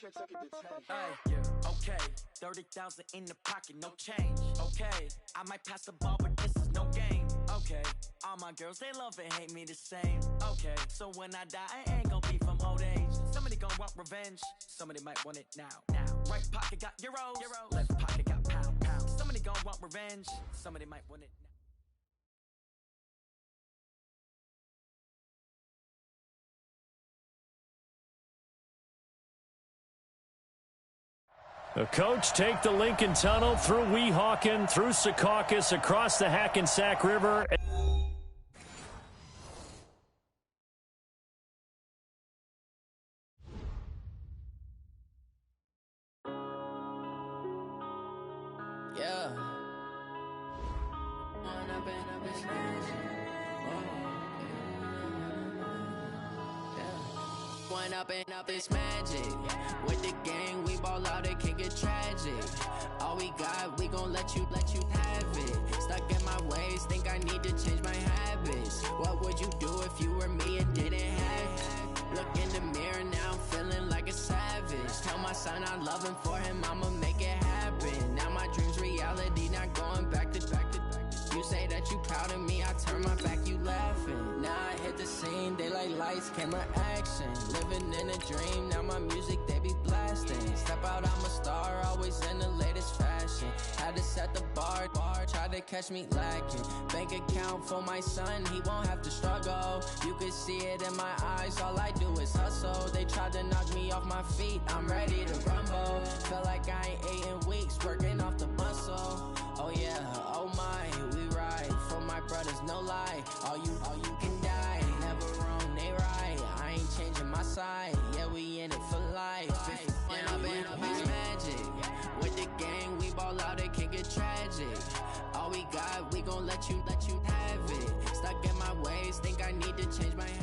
Yeah, okay. 30,000 in the pocket, no change. Okay, I might pass the ball, but this is no game. Okay, all my girls, they love and hate me the same. Okay, so when I die, I ain't gonna be from old age. Somebody gonna want revenge, somebody might want it now. Right pocket got euros, left pocket got pound. Somebody gonna want revenge, somebody might want it now. The coach take the Lincoln Tunnel through Weehawken, through Secaucus, across the Hackensack River. Yeah. Up is magic. With the gang, we ball out, it can get tragic. All we got, we gon' let you have it. Stuck in my ways, think I need to change my habits. What would you do if you were me and didn't have it? Look in the mirror, now I'm feeling like a savage. Tell my son I love him, for him I'ma make it happen. Now my dream's reality, not going back to. You say that you proud of me, I turn my back, you laughing. Now I hit the scene, daylight lights, camera action. Living in a dream, now my music, they be blasting. Step out, I'm a star, always in the latest fashion. Had to set the bar, try to catch me lacking. Bank account for my son, he won't have to struggle. You can see it in my eyes, all I do is hustle. They tried to knock me off my feet, I'm ready to rumble. Feel like I ain't ate in weeks, working off the muscle. Oh yeah, oh my, we ride for my brothers, no lie. All you can die, never wrong, they right. I ain't changing my side, yeah, we in it for life. When up is magic. With the gang, we ball out, it can get tragic. All we got, we gon' let you have it. Stuck in my ways, think I need to change my habit.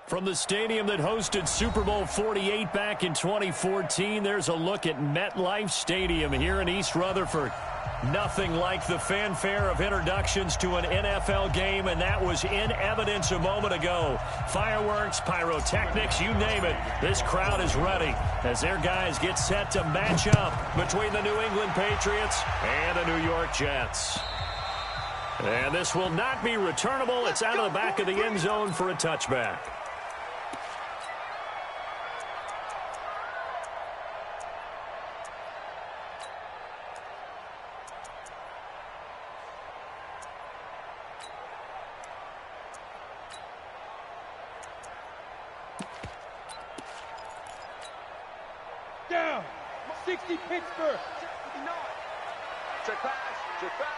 From the stadium that hosted Super Bowl 48 back in 2014, there's a look at MetLife Stadium here in East Rutherford. Nothing like the fanfare of introductions to an NFL game, and that was in evidence a moment ago. Fireworks, pyrotechnics, you name it. This crowd is ready as their guys get set to match up between the New England Patriots and the New York Jets. And this will not be returnable. It's out of the back of the end zone for a touchback. Down. 60 Pittsburgh. Check pass. Check pass.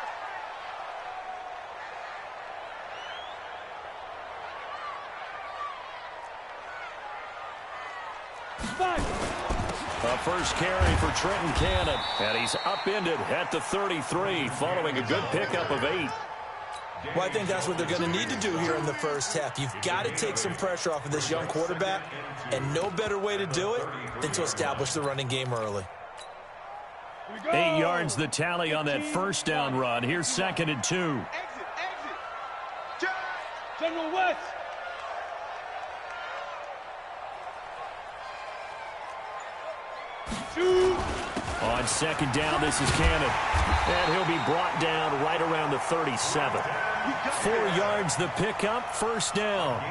A first carry for Trenton Cannon, and he's upended at the 33 following a good pickup of 8. Well, I think that's what they're going to need to do here in the first half. You've got to take some pressure off of this young quarterback, and no better way to do it than to establish the running game early. 8 yards the tally on that first down run. Here's 2nd and 2. Exit. General West. On 2nd down, this is Cannon. And he'll be brought down right around the 37. 4 yards the pickup, first down.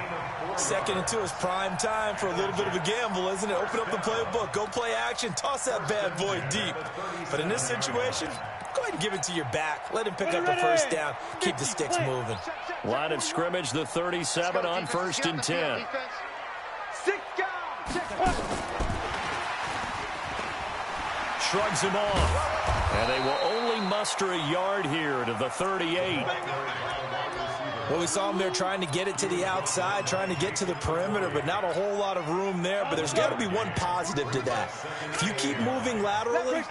2nd and 2 is prime time for a little bit of a gamble, isn't it? Open up the playbook, go play action, toss that bad boy deep. But in this situation, go ahead and give it to your back. Let him pick up the first down. Keep the sticks moving. Line of scrimmage, the 37 on 1st and 10. 6 down. Shrugs him off. And they will only muster a yard here to the 38. Well, we saw him there trying to get it to the outside, trying to get to the perimeter, but not a whole lot of room there. But there's got to be one positive to that. If you keep moving laterally,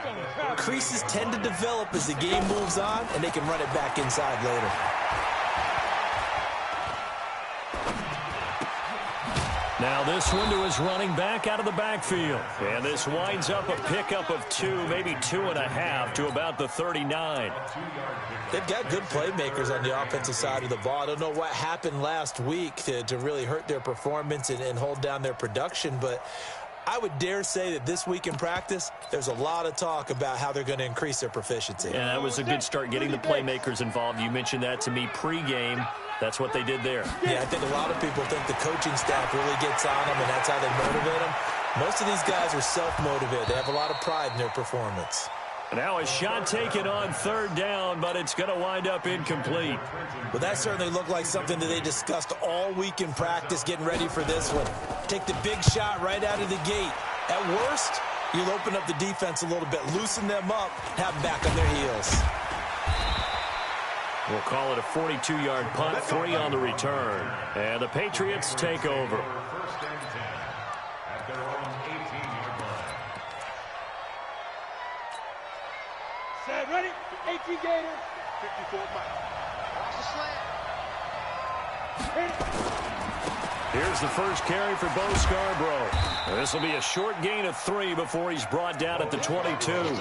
creases tend to develop as the game moves on, and they can run it back inside later. Now this one to his running back out of the backfield. And this winds up a pickup of 2, maybe 2.5 to about the 39. They've got good playmakers on the offensive side of the ball. I don't know what happened last week to really hurt their performance and hold down their production, but I would dare say that this week in practice, there's a lot of talk about how they're going to increase their proficiency. Yeah, that was a good start getting the playmakers involved. You mentioned that to me pregame. That's what they did there. Yeah, I think a lot of people think the coaching staff really gets on them, and that's how they motivate them. Most of these guys are self-motivated. They have a lot of pride in their performance. Now a shot taken on 3rd down, but it's going to wind up incomplete. Well, that certainly looked like something that they discussed all week in practice, getting ready for this one. Take the big shot right out of the gate. At worst, you'll open up the defense a little bit, loosen them up, have them back on their heels. We'll call it a 42-yard punt, 3 on the return. And the Patriots take over. Set, ready? 18 Gator. 54 mile. Watch the slant. Here's the first carry for Bo Scarborough. This will be a short gain of 3 before he's brought down at the 22.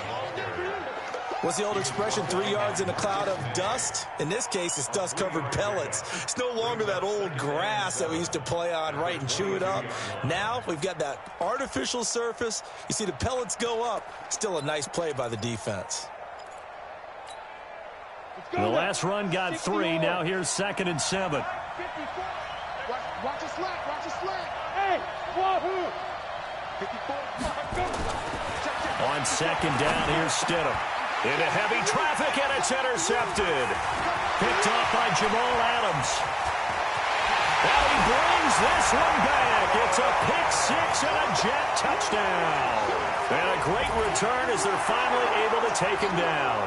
What's the old expression, 3 yards in a cloud of dust? In this case, it's dust-covered pellets. It's no longer that old grass that we used to play on, right, and chew it up. Now we've got that artificial surface. You see the pellets go up. Still a nice play by the defense. The last run got 3. Now here's 2nd and 7. Watch the slant. Watch the slant. Hey, wahoo! 54. On 2nd down, here's Stidham. Into heavy traffic, and it's intercepted. Picked off by Jamal Adams. Now he brings this one back. It's a pick 6 and a jet touchdown. And a great return as they're finally able to take him down.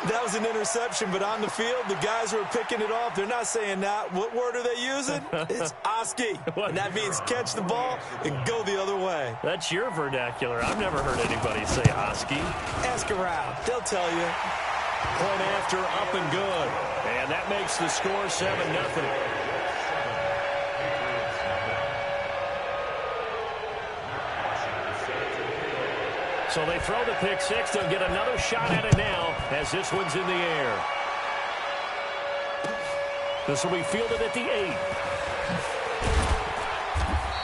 That was an interception, but on the field, the guys who are picking it off, they're not saying that. What word are they using? It's Oski. And that means catch the ball and go the other way. That's your vernacular. I've never heard anybody say Oski. Ask around. They'll tell you. Point after, up and good. And that makes the score 7-0. So they throw the pick 6. They'll get another shot at it now as this one's in the air. This will be fielded at the 8.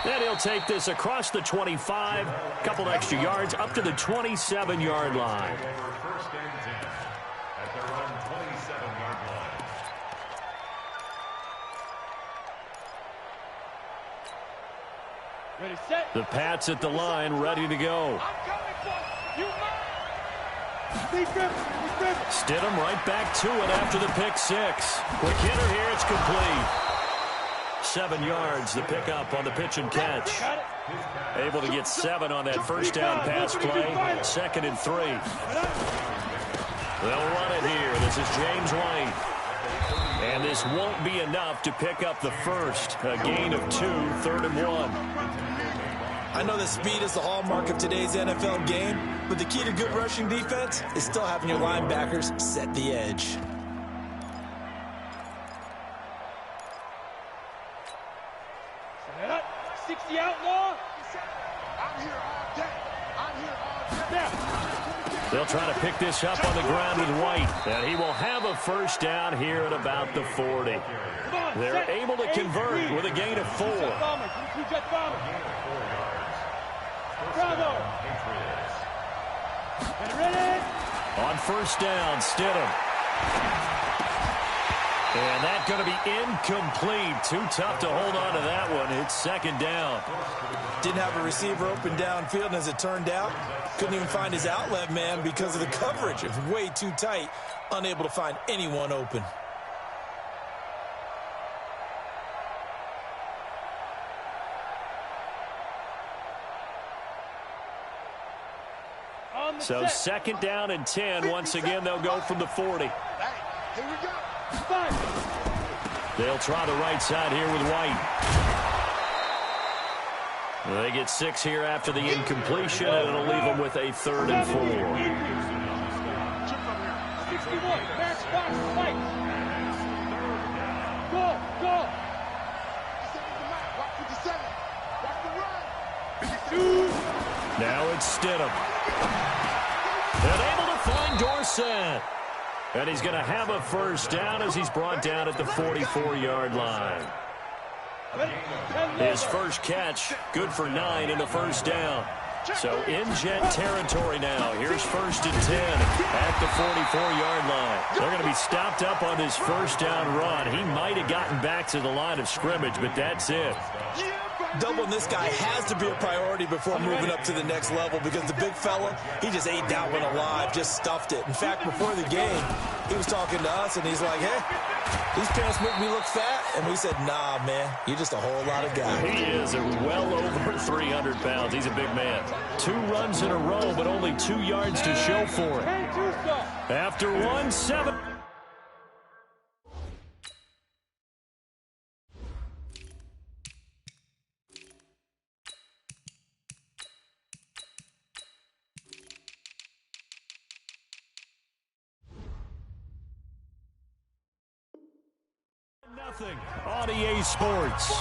Then he'll take this across the 25. Couple extra yards up to the 27-yard line. Ready, set. The Pats at the line, ready to go. Stidham right back to it after the pick 6. Quick hitter here, it's complete. 7 yards, the pickup on the pitch and catch. Able to get 7 on that first down pass play. 2nd and 3. They'll run it here. This is James White. And this won't be enough to pick up the first. A gain of 2, 3rd and 1. I know that speed is the hallmark of today's NFL game, but the key to good rushing defense is still having your linebackers set the edge. Set. 60 outlaw. I'm here all day. I'm here all day. They'll try to pick this up on the ground with White, and he will have a first down here at about the 40. They're able to convert with a gain of 4. Bravo. On first down, Stidham. And that's going to be incomplete. Too tough to hold on to that one. It's 2nd down. Didn't have a receiver open downfield, and as it turned out, couldn't even find his outlet man because of the coverage. It was way too tight, unable to find anyone open. So 2nd down and 10. Once again, they'll go from the 40. Hey, here we go. They'll try the right side here with White. They get 6 here after the incompletion, and it'll leave them with a 3rd and 4. 61, match box, fight. Go, go. Now it's Stidham. And able to find Dorsett. And he's going to have a first down as he's brought down at the 44-yard line. His first catch, good for 9 and a first down. So in Jet territory now. Here's 1st and 10 at the 44-yard line. They're going to be stopped up on his first down run. He might have gotten back to the line of scrimmage, but that's it. Doubling this guy has to be a priority before moving up to the next level because the big fella, he just ate that one alive, just stuffed it. In fact, before the game, he was talking to us, and he's like, hey, these pants make me look fat. And we said, nah, man, you're just a whole lot of guy. He is well over 300 pounds. He's a big man. 2 runs in a row, but only 2 yards to show for it. After 1-7. Nothing on EA Sports.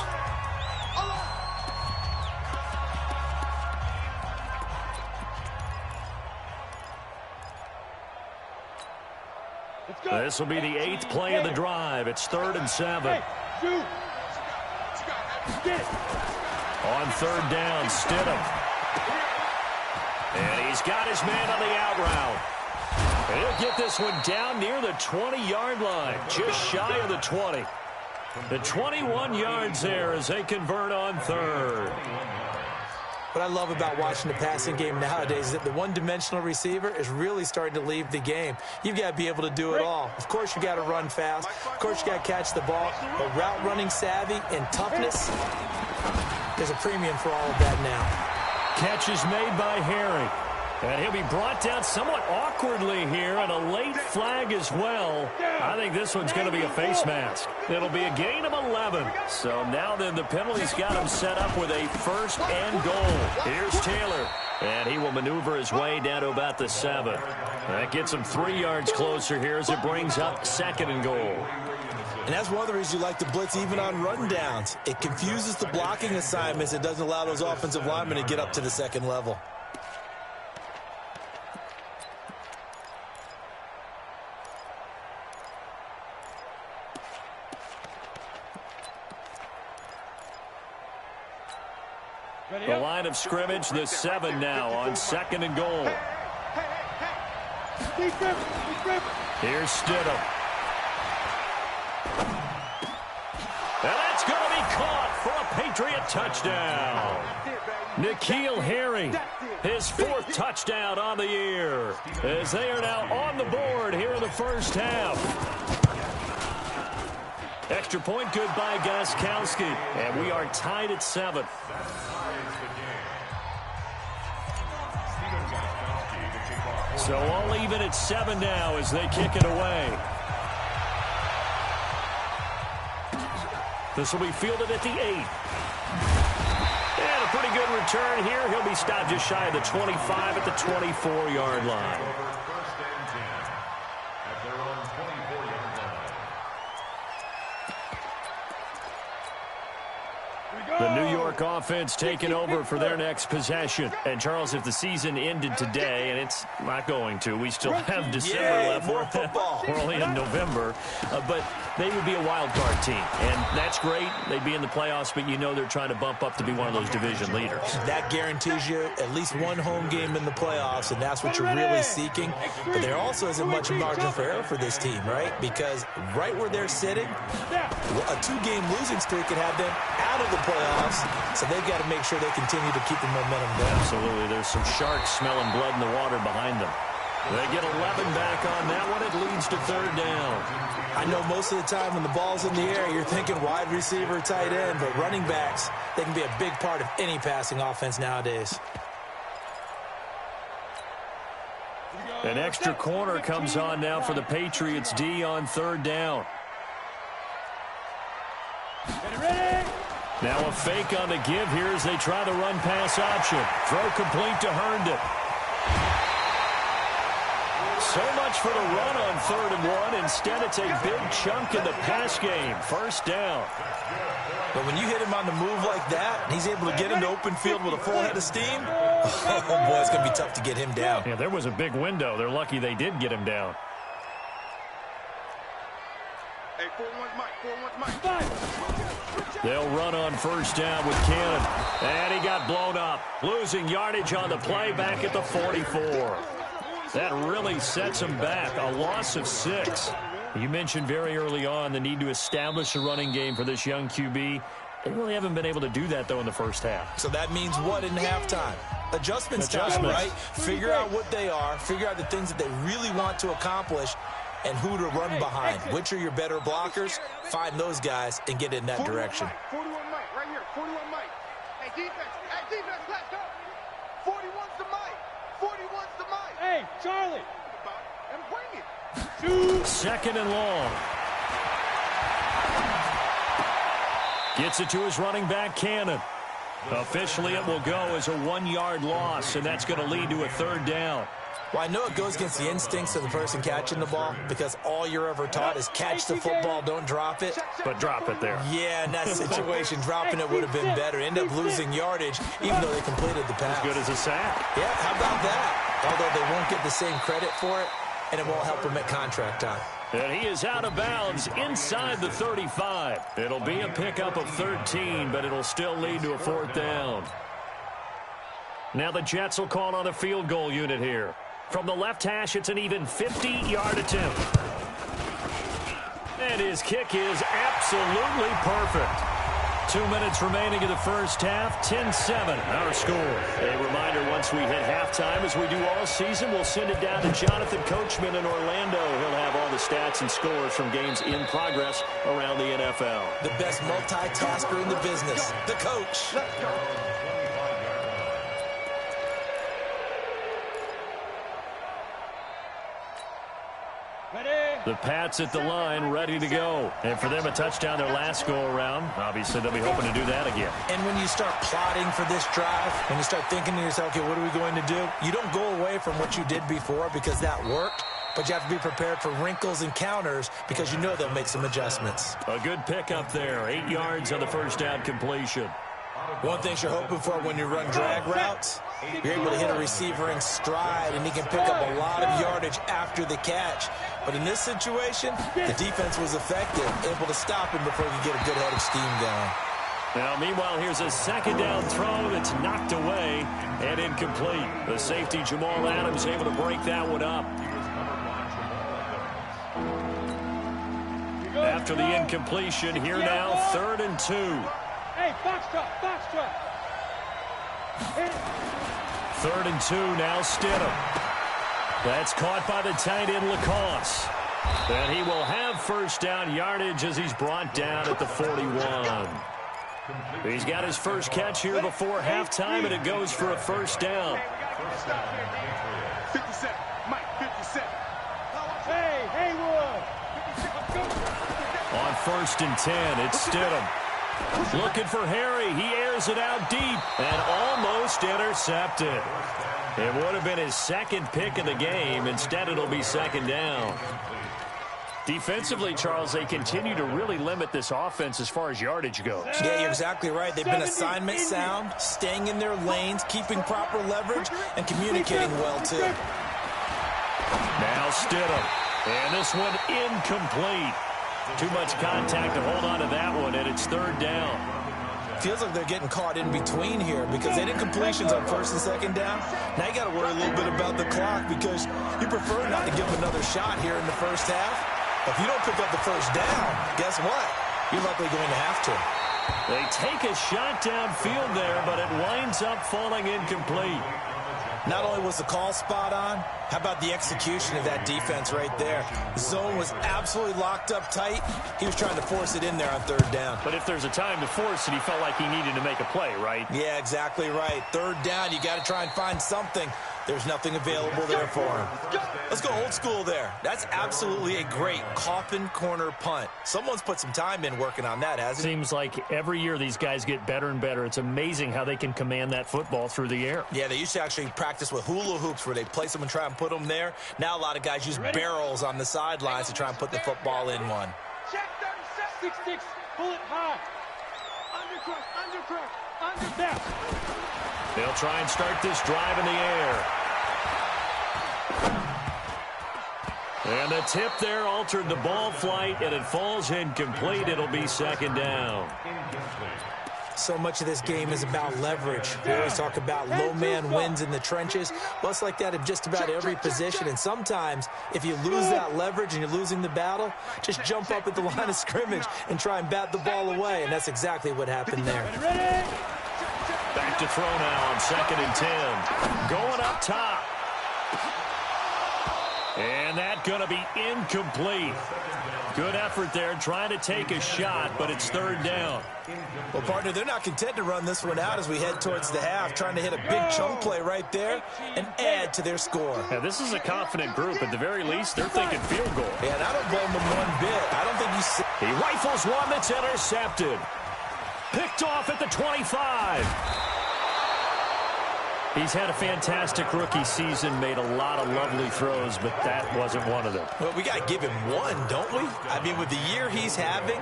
This will be the 8th play of the drive. It's 3rd and 7. On 3rd down, Stidham. And he's got his man on the out route. He'll get this one down near the 20-yard line, just shy of the 20. The 21 yards there as they convert on 3rd. What I love about watching the passing game nowadays is that the one-dimensional receiver is really starting to leave the game. You've got to be able to do it all. Of course, you got to run fast. Of course, you got to catch the ball. But route running savvy and toughness, there's a premium for all of that now. Catch is made by Harry. And he'll be brought down somewhat awkwardly here, and a late flag as well. I think this one's going to be a face mask. It'll be a gain of 11. So now then the penalty's got him set up with a 1st and goal. Here's Taylor. And he will maneuver his way down to about the 7. That gets him 3 yards closer here as it brings up 2nd and goal. And that's one of the reasons you like to blitz even on run downs. It confuses the blocking assignments. It doesn't allow those offensive linemen to get up to the 2nd level. The line of scrimmage, the 7 now on 2nd and goal. Here's Stidham. And that's going to be caught for a Patriot touchdown. N'Keal Harry, his 4th touchdown on the year, as they are now on the board here in the first half. Extra point good by Gostkowski, and we are tied at 7. So all even at 7 now as they kick it away. This will be fielded at the 8. And a pretty good return here. He'll be stopped just shy of the 25 at the 24-yard line. The New York offense taking over for their next possession. And, Charles, if the season ended today, and it's not going to, we still have December left. More football. We're only in November. But they would be a wild card team. And that's great. They'd be in the playoffs, but you know they're trying to bump up to be one of those division leaders. That guarantees you at least one home game in the playoffs, and that's what you're really seeking. But there also isn't much margin for error for this team, right? Because right where they're sitting, a 2-game losing streak could have them out of the playoffs, so they've got to make sure they continue to keep the momentum going. Absolutely. There's some sharks smelling blood in the water behind them. They get 11 back on that one. It leads to 3rd down. I know most of the time when the ball's in the air, you're thinking wide receiver, tight end, but running backs, they can be a big part of any passing offense nowadays. An extra corner comes on now for the Patriots D on 3rd down. Now a fake on the give here as they try the run-pass option. Throw complete to Herndon. So much looks for the run on 3rd and 1. Instead, it's a big chunk in the pass game. First down. But when you hit him on the move like that, he's able to get into open field with a full head of steam, oh, boy, it's going to be tough to get him down. Yeah, there was a big window. They're lucky they did get him down. Hey, 4-1's Mike. They'll run on 1st down with Cannon. And he got blown up. Losing yardage on the play back at the 44. That really sets him back. A loss of 6. You mentioned very early on the need to establish a running game for this young QB. They really haven't been able to do that, though, in the first half. So that means what in halftime? Adjustments time, right? Figure out what they are. Figure out the things that they really want to accomplish and who to run behind. Which are your better blockers? Find those guys and get in that direction. 41 Mike, right here. 41 Mike. Hey, defense, let's go. 41's the Mike. 41's the Mike. Hey, Charlie. And bring it. 2nd and long. Gets it to his running back, Cannon. Officially, it will go as a 1-yard loss, and that's going to lead to a 3rd down. Well, I know it goes against the instincts of the person catching the ball because all you're ever taught is catch the football, don't drop it. But drop it there. Yeah, in that situation, dropping it would have been better. End up losing yardage, even though they completed the pass. As good as a sack. Yeah, how about that? Although they won't get the same credit for it, and it won't help them at contract time. And he is out of bounds inside the 35. It'll be a pickup of 13, but it'll still lead to a 4th down. Now the Jets will call on a field goal unit here. From the left hash, it's an even 50-yard attempt. And his kick is absolutely perfect. 2 minutes remaining in the first half, 10-7, our score. A reminder, once we hit halftime, as we do all season, we'll send it down to Jonathan Coachman in Orlando. He'll have all the stats and scores from games in progress around the NFL. The best multitasker in the business, the coach. Let's go. The Pats at the line, ready to go. And for them, a touchdown their last go-around. Obviously, they'll be hoping to do that again. And when you start plotting for this drive, when you start thinking to yourself, okay, what are we going to do? You don't go away from what you did before because that worked, but you have to be prepared for wrinkles and counters because you know they'll make some adjustments. A good pickup there. 8 yards on the first down completion. One thing you're hoping for when you run drag routes, you're able to hit a receiver in stride, and he can pick up a lot of yardage after the catch. But in this situation, the defense was effective, able to stop him before he could get a good head of steam going. Now, meanwhile, here's a 2nd down throw that's knocked away and incomplete. The safety, Jamal Adams, able to break that one up. After the incompletion, here now, 3rd and 2. Hey, box truck. 3rd and 2, now Stidham. That's caught by the tight end, Lacoste. And he will have first down yardage as he's brought down at the 41. He's got his first catch here before halftime, and it goes for a first down. 57, Mike, 57. Hey, Haywood. On 1st and 10, it's Stidham. Looking for Harry. He airs it out deep and almost intercepted. It would have been his 2nd pick of the game. Instead, it'll be 2nd down. Defensively, Charles, they continue to really limit this offense as far as yardage goes. Yeah, you're exactly right. They've been assignment sound, staying in their lanes, keeping proper leverage, and communicating well, too. Now Stidham. And this one incomplete. Too much contact to hold on to that one, and it's 3rd down. Feels like they're getting caught in between here because they did completions on 1st and 2nd down. Now you got to worry a little bit about the clock because you prefer not to give them another shot here in the first half. If you don't pick up the first down, guess what? You're likely going to have to. They take a shot downfield there, but it winds up falling incomplete. Not only was the call spot on, how about the execution of that defense right there? The zone was absolutely locked up tight. He was trying to force it in there on 3rd down. But if there's a time to force it, he felt like he needed to make a play, right? Yeah, exactly right. 3rd down, you got to try and find something. There's nothing available there for him. Let's go old school there. That's absolutely a great coffin corner punt. Someone's put some time in working on that, hasn't he? Seems like every year these guys get better and better. It's amazing how they can command that football through the air. Yeah, they used to actually practice with hula hoops where they place them and try and put them there. Now a lot of guys use barrels on the sidelines to try and put the football in one. Check 36, pull it high. Undercrush, under. They'll try and start this drive in the air. And the tip there altered the ball flight, and it falls incomplete. It'll be second down. So much of this game is about leverage. We always talk about low man wins in the trenches. Well, it's like that in just about every position. And sometimes, if you lose that leverage and you're losing the battle, just jump up at the line of scrimmage and try and bat the ball away. And that's exactly what happened there. Back to throw now on 2nd and 10. Going up top. And that's going to be incomplete. Good effort there, trying to take a shot, but it's 3rd down. Well, partner, they're not content to run this one out as we head towards the half, trying to hit a big chunk play right there and add to their score. Now, this is a confident group. At the very least, they're thinking field goal. Yeah, and I don't blame them one bit. I don't think you see. He rifles one that's intercepted. Picked off at the 25. He's had a fantastic rookie season, made a lot of lovely throws, but that wasn't one of them. Well, we got to give him one, don't we? I mean, with the year he's having,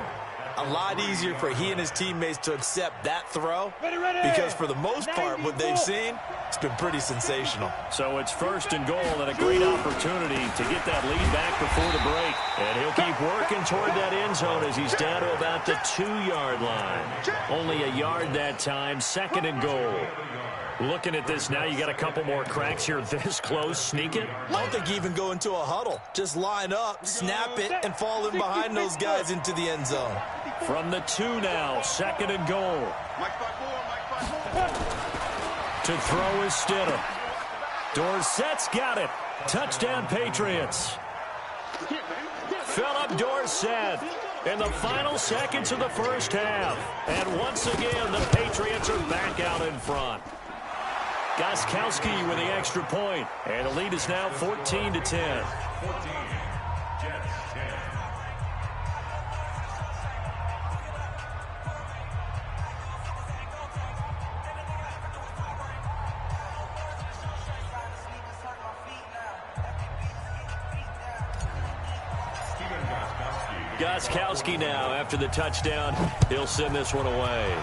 a lot easier for he and his teammates to accept that throw because for the most part, what they've seen, it's been pretty sensational. So it's 1st and goal and a great opportunity to get that lead back before the break. And he'll keep working toward that end zone as he's down to about the 2-yard line. Only a yard that time, 2nd and goal. Looking at this now, you got a couple more cracks here this close. Sneak it? I don't think you even go into a huddle. Just line up, snap it, and fall in behind those guys into the end zone. From the 2 now, 2nd and goal. To throw is Stidham. Dorsett's got it. Touchdown, Patriots. Philip Dorsett in the final seconds of the first half. And once again, the Patriots are back out in front. Gostkowski with the extra point, and the lead is now 14-10. Gostkowski now after the touchdown. He'll send this one away.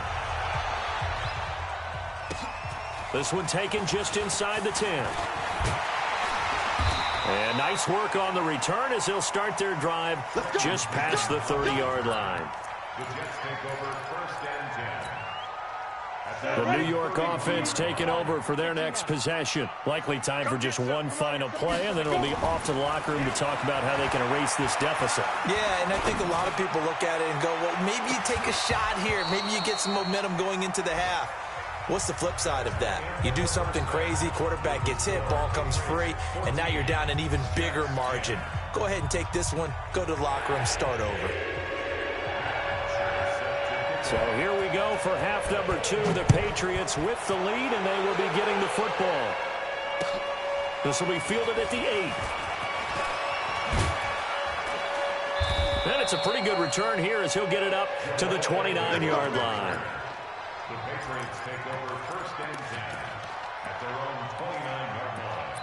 This one taken just inside the 10. And nice work on the return as he'll start their drive just past the 30-yard line. The New York offense taking over for their next possession. Likely time for just one final play, and then it'll be off to the locker room to talk about how they can erase this deficit. Yeah, and I think a lot of people look at it and go, well, maybe you take a shot here. Maybe you get some momentum going into the half. What's the flip side of that? You do something crazy, quarterback gets hit, ball comes free, and now you're down an even bigger margin. Go ahead and take this one, go to the locker room, start over. So here we go for half number 2. The Patriots with the lead, and they will be getting the football. This will be fielded at the 8. And it's a pretty good return here as he'll get it up to the 29-yard line. The Patriots take over 1st and 10 at their own 29-yard line.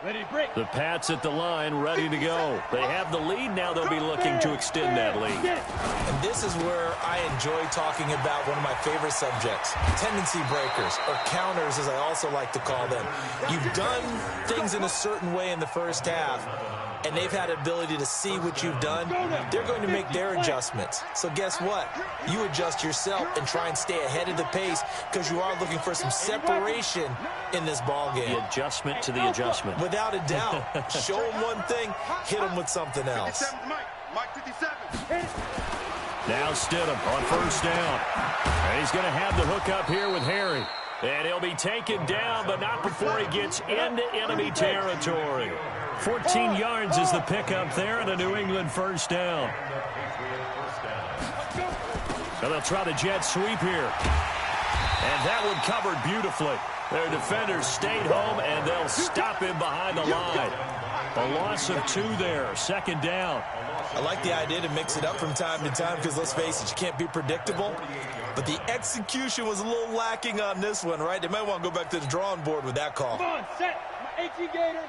Ready to break. The Pats at the line, ready to go. They have the lead. Now they'll be looking to extend that lead. And this is where I enjoy talking about one of my favorite subjects, tendency breakers, or counters as I also like to call them. You've done things in a certain way in the first half, and they've had ability to see what you've done. They're going to make their adjustments. So guess what? You adjust yourself and try and stay ahead of the pace because you are looking for some separation in this ball game. The adjustment to the adjustment. Without a doubt. Show them one thing, hit them with something else. Now Stidham on 1st down. And he's going to have the hook up here with Harry. And he'll be taken down, but not before he gets into enemy territory. 14 yards is the pickup there, and a New England 1st down. And they'll try the jet sweep here. And that one covered beautifully. Their defenders stayed home, and they'll stop him behind the line. A loss of 2 there, 2nd down. I like the idea to mix it up from time to time because, let's face it, you can't be predictable. But the execution was a little lacking on this one, right? They might want to go back to the drawing board with that call. Come on, set. My 18 Gator.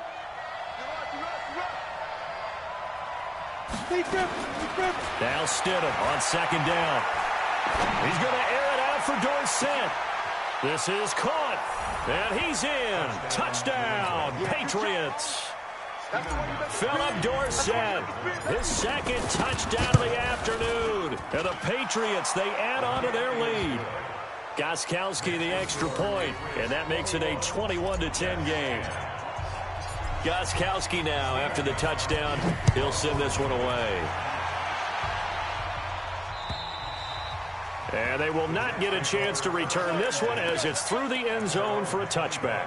Now Stidham on 2nd down. He's going to air it out for Dorsett. This is caught, and he's in. Touchdown, Patriots. Philip Dorsett, his 2nd touchdown of the afternoon. And the Patriots, they add on to their lead. Gostkowski the extra point, and that makes it a 21-10 game. Gostkowski now, after the touchdown, he'll send this one away. And they will not get a chance to return this one as it's through the end zone for a touchback.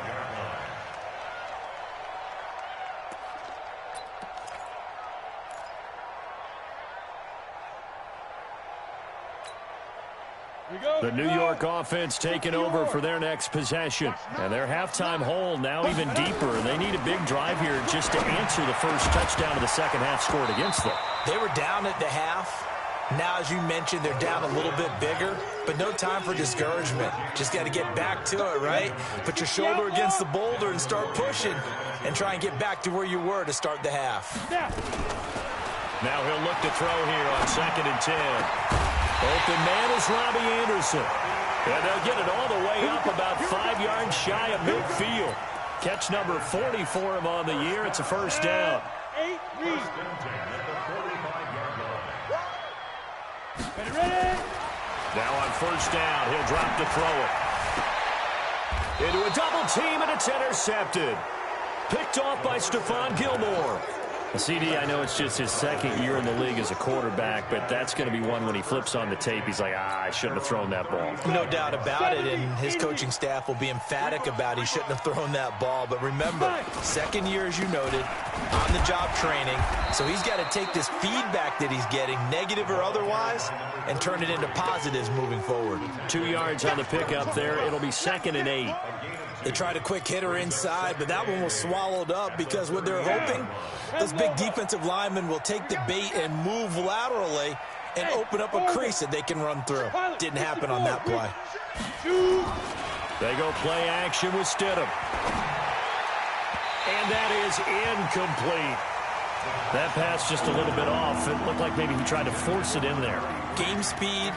The New York offense taking over for their next possession. And their halftime hole now even deeper. And they need a big drive here just to answer the first touchdown of the second half scored against them. They were down at the half. Now, as you mentioned, they're down a little bit bigger, but no time for discouragement. Just got to get back to it, right? Put your shoulder against the boulder and start pushing and try and get back to where you were to start the half. Now he'll look to throw here on 2nd and 10. Open man is Robbie Anderson. And they'll get it all the way up about 5 yards shy of midfield. Catch number 40 for him on the year. It's a first down. Now on first down, he'll drop to throw it. Into a double team, and it's intercepted. Picked off by Stephon Gilmore. CD, I know it's just his 2nd year in the league as a quarterback, but that's going to be one when he flips on the tape, he's like, I shouldn't have thrown that ball. No doubt about it, and his coaching staff will be emphatic about he shouldn't have thrown that ball. But remember, 2nd year, as you noted, on-the-job training, so he's got to take this feedback that he's getting, negative or otherwise, and turn it into positives moving forward. 2 yards on the pickup there. It'll be 2nd and 8. They tried a quick hitter inside, but that one was swallowed up because what they're hoping, those big defensive linemen will take the bait and move laterally and open up a crease that they can run through. Didn't happen on that play. They go play action with Stidham. And that is incomplete. That pass just a little bit off. It looked like maybe he tried to force it in there. Game speed,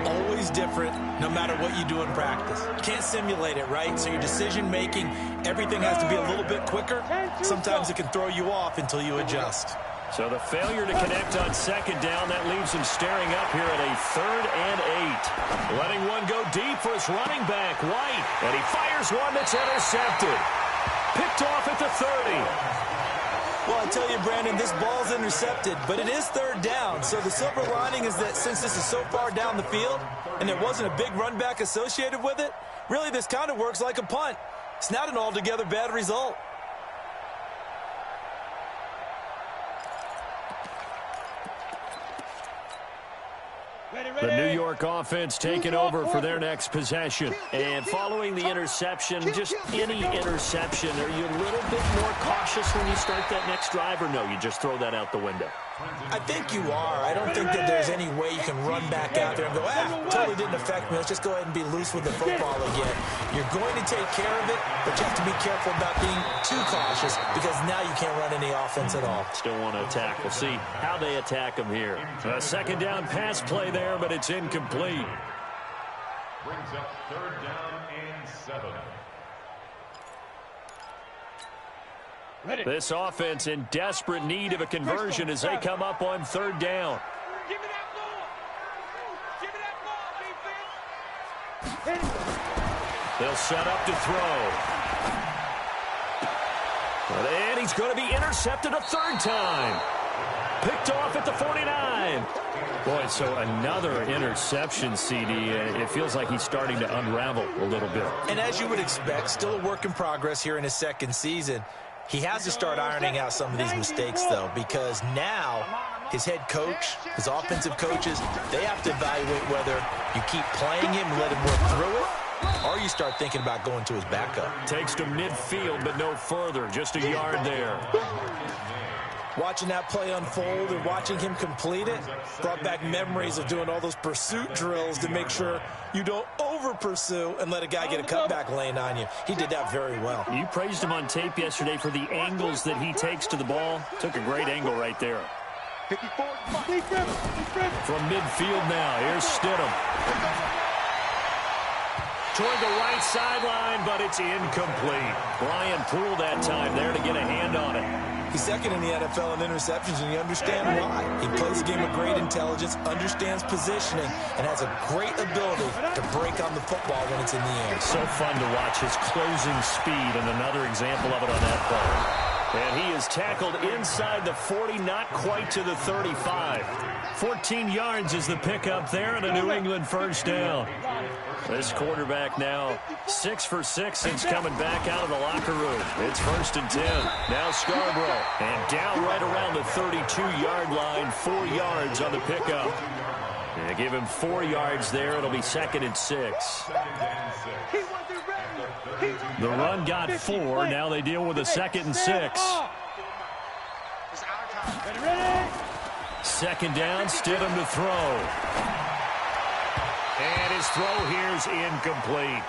always different, no matter what you do in practice. You can't simulate it, right? So your decision-making, everything has to be a little bit quicker. Sometimes it can throw you off until you adjust. So the failure to connect on 2nd down, that leaves him staring up here at a 3rd and 8. Letting one go deep for his running back, White. And he fires one that's intercepted. Picked off at the 30. Well, I tell you, Brandon, this ball's intercepted, but it is 3rd down. So the silver lining is that since this is so far down the field and there wasn't a big run back associated with it, really this kind of works like a punt. It's not an altogether bad result. The New York offense taking over for their next possession. And following the interception, just any interception, are you a little bit more cautious when you start that next drive, or no, you just throw that out the window? I think you are. I don't think that there's any way you can run back out there and go, totally didn't affect me. Let's just go ahead and be loose with the football again. You're going to take care of it, but you have to be careful about being too cautious because now you can't run any offense at all. Still want to attack. We'll see how they attack him here. A 2nd down pass play there, but it's incomplete. Brings up 3rd down and 7. This offense in desperate need of a conversion as they come up on 3rd down. Give me that ball. Give me that ball, defense. They'll set up to throw. And he's going to be intercepted a 3rd time. Picked off at the 49. Boy, so another interception, CD. It feels like he's starting to unravel a little bit. And as you would expect, still a work in progress here in his 2nd season. He has to start ironing out some of these mistakes, though, because now his head coach, his offensive coaches, they have to evaluate whether you keep playing him and let him work through it, or you start thinking about going to his backup. Takes to midfield, but no further. Just a yard there. Watching that play unfold and watching him complete it brought back memories of doing all those pursuit drills to make sure you don't over-pursue and let a guy get a cutback lane on you. He did that very well. You praised him on tape yesterday for the angles that he takes to the ball. Took a great angle right there. 54. From midfield now, here's Stidham. Toward the right sideline, but it's incomplete. Brian Poole that time there to get a hand on it. He's second in the NFL in interceptions, and you understand why. He plays a game of great intelligence, understands positioning, and has a great ability to break on the football when it's in the air. So fun to watch his closing speed, and another example of it on that play. And he is tackled inside the 40, not quite to the 35. 14 yards is the pickup there, and a New England first down. This quarterback now 6 for 6 since coming back out of the locker room. It's 1st and 10. Now Scarborough. And down right around the 32-yard line, 4 yards on the pickup. And give him 4 yards there. It'll be 2nd and 6. The run got 4. Now they deal with a 2nd and 6. 2nd down, Stidham to throw. And his throw here's incomplete.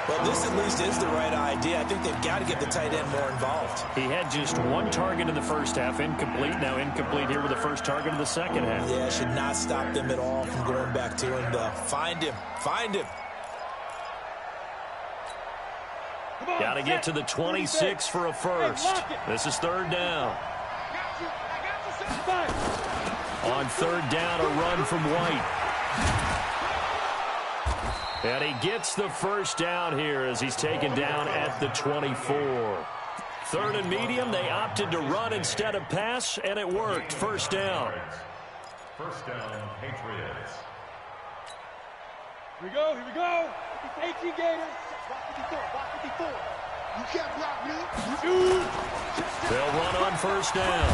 Well, this at least is the right idea. I think they've got to get the tight end more involved. He had just 1 target in the first half, incomplete. Now incomplete here with the first target of the second half. Yeah, it should not stop them at all from going back to him to find him. Find him. Got to get to the 26 for a first. This is 3rd down. On 3rd down, a run from White. And he gets the first down here as he's taken down at the 24. 3rd and medium, they opted to run instead of pass, and it worked. First down. First down, Patriots. Here we go, here we go. 18 Gators. Block 54. You can't block me. They'll run on first down.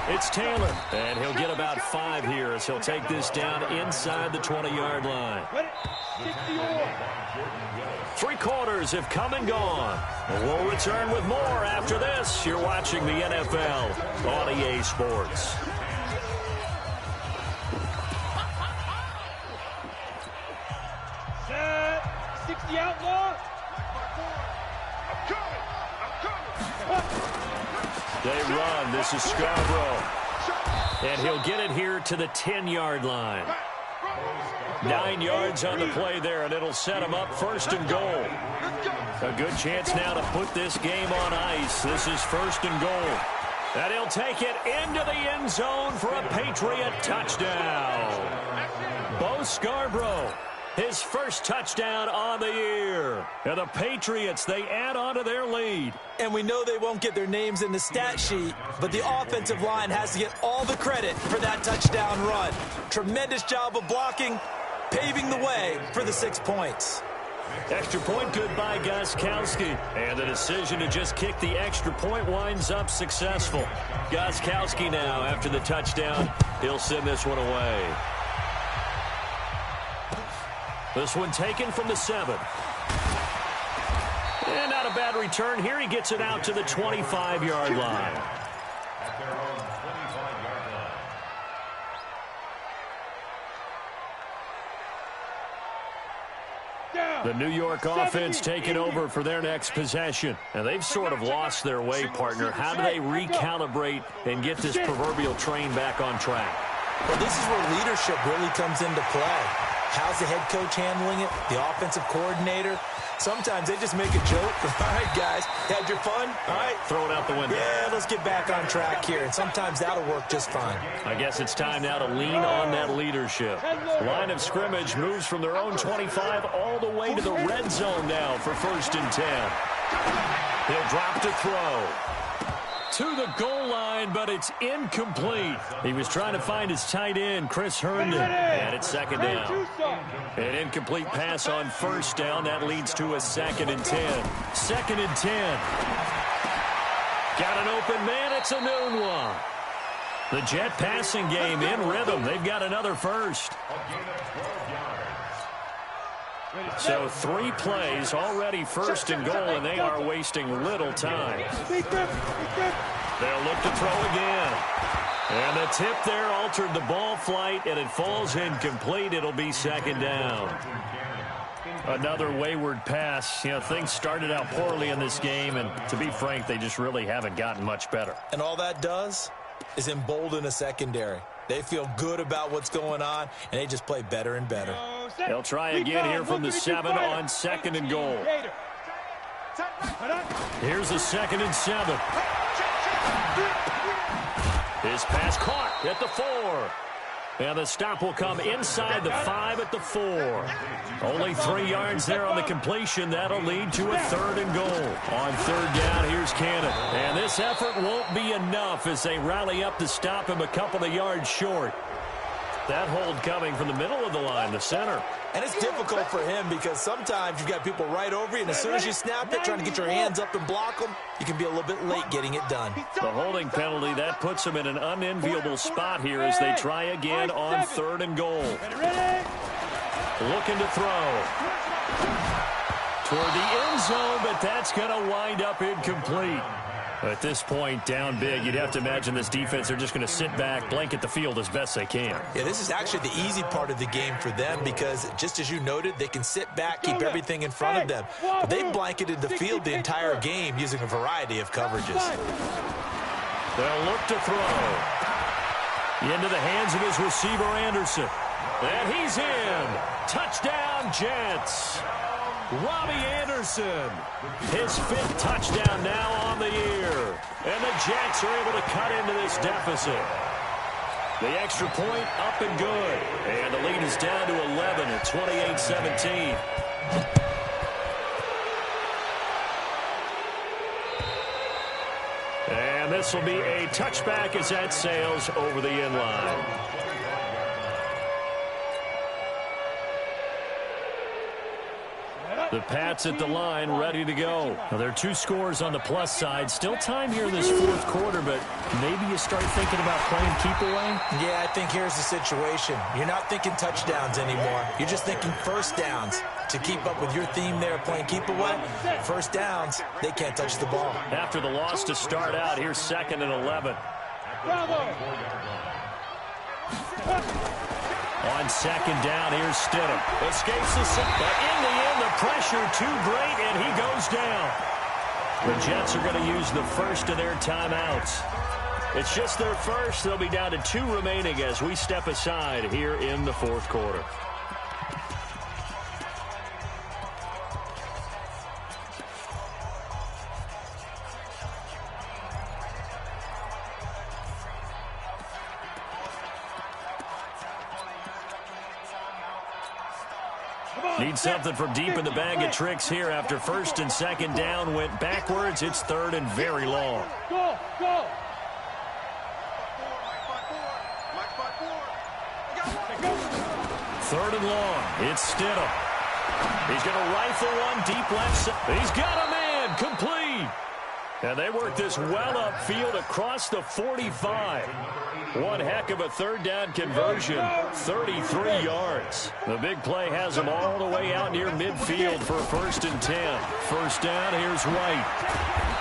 It's Taylor, and he'll get about 5 here as he'll take this down inside the 20-yard line. 3 quarters have come and gone. We'll return with more after this. You're watching the NFL on EA Sports. Set. 60 outlaw. They run. This is Scarborough. And he'll get it here to the 10-yard line. 9 yards on the play there, and it'll set him up 1st and goal. A good chance now to put this game on ice. This is 1st and goal. And he'll take it into the end zone for a Patriot touchdown. Bo Scarborough, his first touchdown on the year. And the Patriots, they add on to their lead. And we know they won't get their names in the stat sheet, but the offensive line has to get all the credit for that touchdown run. Tremendous job of blocking, paving the way for the 6 points. Extra point good by Gostkowski. And the decision to just kick the extra point winds up successful. Gostkowski now, after the touchdown, he'll send this one away. This one taken from the 7. And not a bad return here. He gets it out to the 25-yard line. At their own 25-yard line. The New York offense taking over for their next possession. And they've sort of lost their way, partner. How do they recalibrate and get this proverbial train back on track? Well, this is where leadership really comes into play. How's the head coach handling it? The offensive coordinator? Sometimes they just make a joke. All right, guys, had your fun? All right. Throw it out the window. Yeah, let's get back on track here. And sometimes that'll work just fine. I guess it's time now to lean on that leadership. Line of scrimmage moves from their own 25 all the way to the red zone now for 1st and 10. He'll drop to throw. To the goal line, but it's incomplete. He was trying to find his tight end, Chris Herndon, and it's 2nd down. An incomplete pass on 1st down. That leads to a 2nd and 10. 2nd and 10. Got an open man. It's a noon one. The Jet passing game in rhythm. They've got another first. So 3 plays, already first and goal, and they are wasting little time. They'll look to throw again. And the tip there altered the ball flight, and it falls incomplete. It'll be second down. Another wayward pass. You know, things started out poorly in this game, and to be frank, they just really haven't gotten much better. And all that does is embolden a secondary. They feel good about what's going on, and they just play better and better. They'll try again here from the 7 on second and goal. Here's the 2nd and 7. His pass caught at the 4. And the stop will come inside the 5 at the 4. Only 3 yards there on the completion. That'll lead to a 3rd and goal. On 3rd down, here's Cannon. And this effort won't be enough as they rally up to stop him a couple of yards short. That hold coming from the middle of the line, the center. And it's difficult for him because sometimes you've got people right over you, and as soon as you snap it, trying to get your hands up and block them, you can be a little bit late getting it done. The holding penalty, that puts them in an unenviable spot here as they try again on 3rd and goal. Looking to throw. Toward the end zone, but that's going to wind up incomplete. At this point, down big, you'd have to imagine this defense, they're just going to sit back, blanket the field as best they can. Yeah, this is actually the easy part of the game for them because, just as you noted, they can sit back, keep everything in front of them. But they've blanketed the field the entire game using a variety of coverages. They'll look to throw. Into the hands of his receiver, Anderson. And he's in. Touchdown, Jets. Robbie Anderson, his 5th touchdown now on the year. And the Jets are able to cut into this deficit. The extra point up and good. And the lead is down to 11 at 28-17. And this will be a touchback as that sails over the end line. The Pats at the line, ready to go. Now, there are 2 scores on the plus side. Still time here in this 4th quarter, but maybe you start thinking about playing keep away? Yeah, I think here's the situation. You're not thinking touchdowns anymore. You're just thinking first downs. To keep up with your theme there, playing keep away, first downs, they can't touch the ball. After the loss to start out, here's 2nd and 11. On 2nd down, here's Stidham. Escapes the set, but in the end, the pressure too great, and he goes down. The Jets are going to use the first of their timeouts. It's just their first. They'll be down to 2 remaining as we step aside here in the 4th quarter. Need something from deep in the bag of tricks here after 1st and 2nd down went backwards. It's 3rd and very long. Go, go. 3rd and long. It's Stidham. He's going to rifle one deep left side. He's got a man. Complete. And they work this well upfield across the 45. One heck of a 3rd down conversion, 33 yards. The big play has them all the way out near midfield for 1st and 10. 1st down, here's White.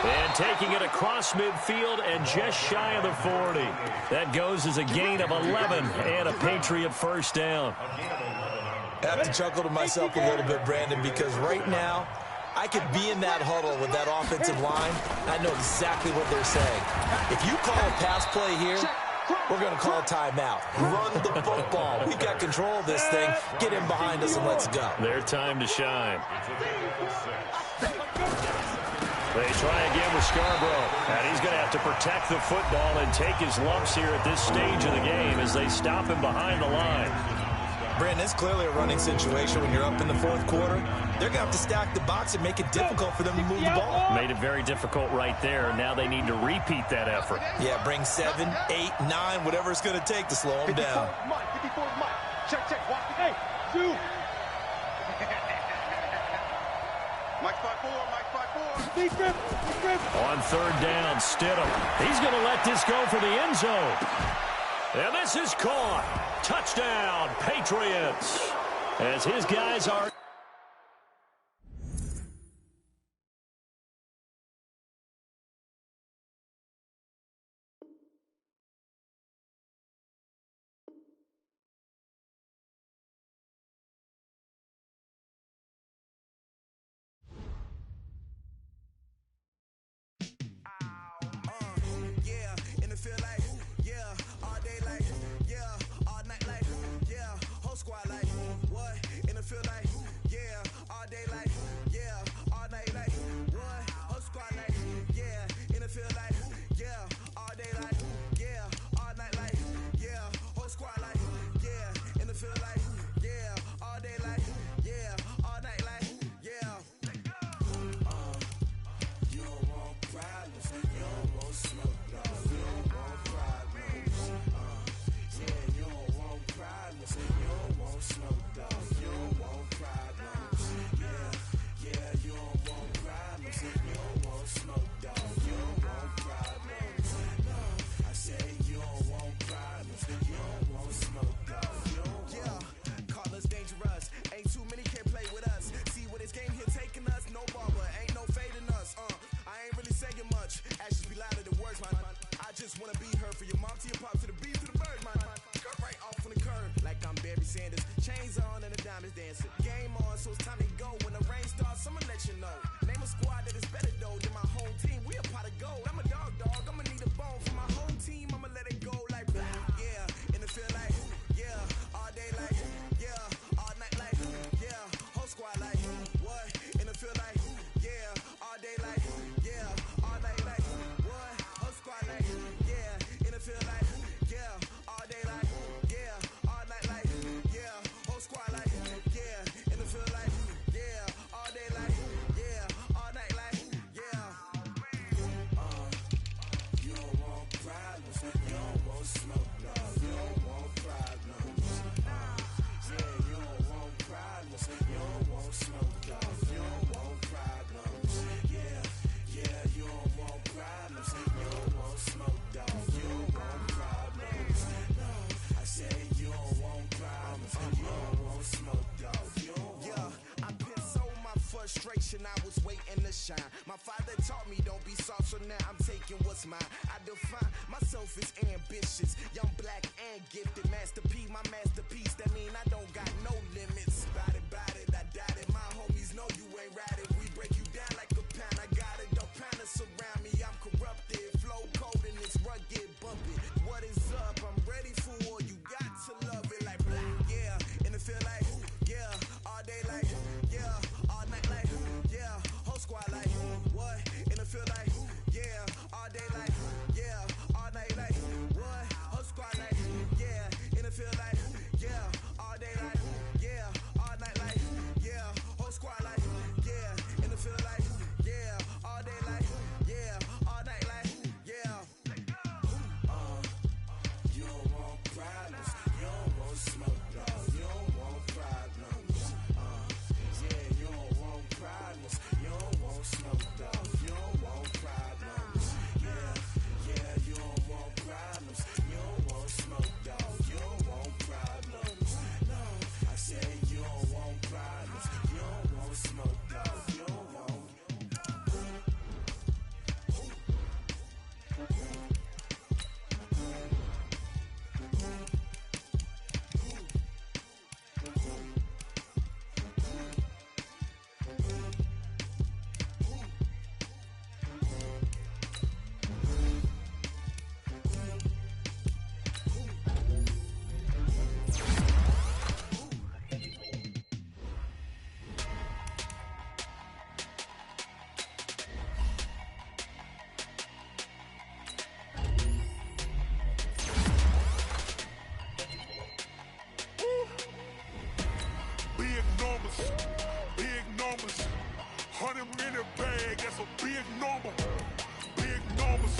And taking it across midfield and just shy of the 40. That goes as a gain of 11 and a Patriot 1st down. I have to chuckle to myself a little bit, Brandon, because right now, I could be in that huddle with that offensive line. I know exactly what they're saying. If you call a pass play here, we're going to call a timeout. Run the football. We've got control of this thing. Get in behind us and let's go. Their time to shine. They try again with Scarborough. And he's going to have to protect the football and take his lumps here at this stage of the game as they stop him behind the line. Brandon, it's clearly a running situation when you're up in the 4th quarter. They're going to have to stack the box and make it difficult for them to move the ball. Made it very difficult right there. Now they need to repeat that effort. Yeah, bring 7, 8, 9, whatever it's going to take to slow them down. Check, check. Watch the hey, 2. Mike 5-4, Mike 5-4. On 3rd down, Stidham. He's going to let this go for the end zone. And this is caught. Touchdown, Patriots. As his guys are squad like, what? In the field like, yeah. All day like, yeah. All night like, what? Whole squad like, yeah. In the field like, yeah. All day like, yeah. All night like, yeah. Whole squad like, yeah. In the field like, yeah. All day like, yeah. All night like, yeah. You don't want problems, you don't want smoke, dog. You don't want problems. Yeah, you don't want problems, you don't want smoke, dog. You don't want problems. Yeah, you don't want problems, you don't want smoke, dog. You don't want problems. No, I say you don't want problems, you don't want smoke, dog. You don't want. Call us dangerous. Ain't too many can play with us. See what this game here taking us. No barber, ain't no fading us. I ain't really saying much. Actions be louder than words, man. I just wanna be heard for your mom to your pop to the beat to the bird, man. Cut right off on the curb like I'm Barry Sanders. Chains on and the diamonds dancing. Game on, so it's time to go. When the rain starts, I'ma let you know. Name a squad that is better though than my home team. We a pot of gold. I'm a dog. I'ma need a bone for my home team. I'ma let it go like, yeah. In the field like, yeah. All day like, yeah. All night like, yeah. Whole squad like, what? In the field like, yeah. All day like, yeah. All night like, what? Whole squad like, yeah. In the field like, yeah. All day like, yeah. All night like, yeah. Whole squad like, yeah. In the field like, yeah. All day like, yeah. All night like, yeah. You don't want problems, you don't want smoke, no. You don't want problems. Yeah, you don't want problems, you don't want smoke, dog. You don't want problems. Yeah, you don't want problems, you don't want smoke, dog. You don't want problems. No, I say you don't want problems, you don't want smoke, dog. You don't want. Yeah, I pissed so my frustration, I was waiting to shine. My father taught me don't be soft, so now I'm taking what's mine. I define myself as ambitious, young, black, and gifted. Master P, my masterpiece. That mean I don't got no limits. Bout it, I doubt it. My homies know you ain't ratted. We break you down like a pound. I got it, don't pound us around me. I'm corrupted, flow cold and it's rugged, bumpy. What is up? I'm ready for war. You got to love it like black. Yeah, in the field like, yeah. All day like, yeah. All night like, yeah. Whole squad like, what? In the field like, yeah. All day like, yeah. All night like, what? Whole squad like, yeah. In the field like, yeah. All day like, yeah. All night like, yeah. Whole squad like, yeah. In the field like, yeah. All day like, yeah. All night like, yeah. You don't want problems, you don't want smoke, dog. You don't want problems. Yeah, you don't want problems, you don't want smoke, dog. You don't want problems. Yeah, you don't want problems, you don't want smoke, dog. You don't want problems. No, I say you don't want problems, you don't want smoke, dog. You don't want. Big numbers, 100 in the bag, that's a big number. Big numbers,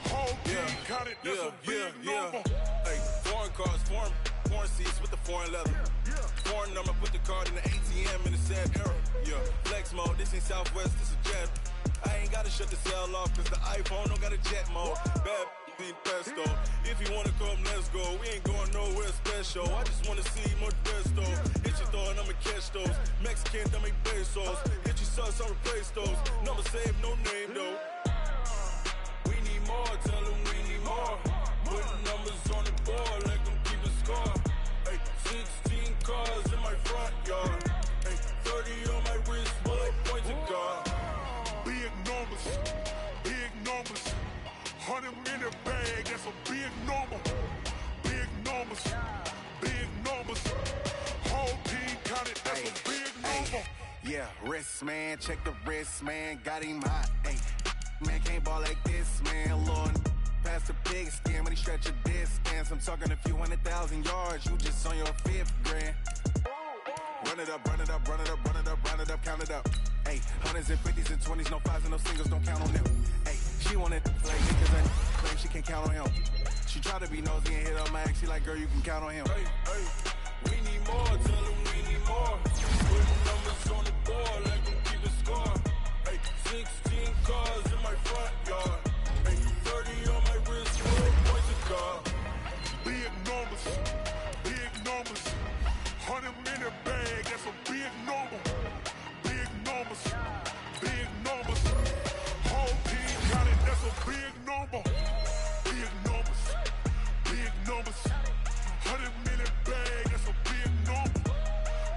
whole team counted, that's a big number. Hey, foreign cars, foreign seats with the foreign leather. Foreign number, put the card in the ATM in the sad era. Yeah, flex mode, this ain't Southwest, this is Jet. I ain't gotta shut the cell off, cause the iPhone don't got a jet mode. Bad need pesto. If you wanna come, let's go. We ain't going nowhere special. I just wanna see more Modesto. Hit your thought, I'ma catch those. Mexican, dummy pesos. Hit your sauce, I'll replace those. Number save, no name though. We need more, tell them we need more. Putting numbers on the board, like them keep a score. Hey, 16 cars in my front yard. Hey, 30 on my wrist, while I point to God. Big numbers, 100 in the bag, that's a big number. Big numbers. Big numbers. Whole team counted, that's a big number. Yeah, wrist, man. Check the wrist, man. Got him hot. Ay, man, can't ball like this, man. Lord, past the big skin when he stretch a distance. I'm talking a few 100,000 yards. You just on your 5th grand. Run it up, run it up, run it up, run it up, run it up, count it up. Ay, 100s and 50s and 20s, no 5s and no singles, don't count on them. Ay, she wanted like niggas and claim she can't count on him. She tried to be nosy and hit up my ex. She like, girl, you can count on him. Hey, hey, we need more, tell them we need more. Putting numbers on the board like I'm keeping score. Hey, 16 cars in my front yard. Hey, 30 on my wrist, 4 points of guard. Big numbers. Big numbers. 100 in the bag, that's a big number. Big numbers. Big numbers. Whole team counted, that's a big number. Big numbers. Big numbers. 100 in the bag, that's a big number.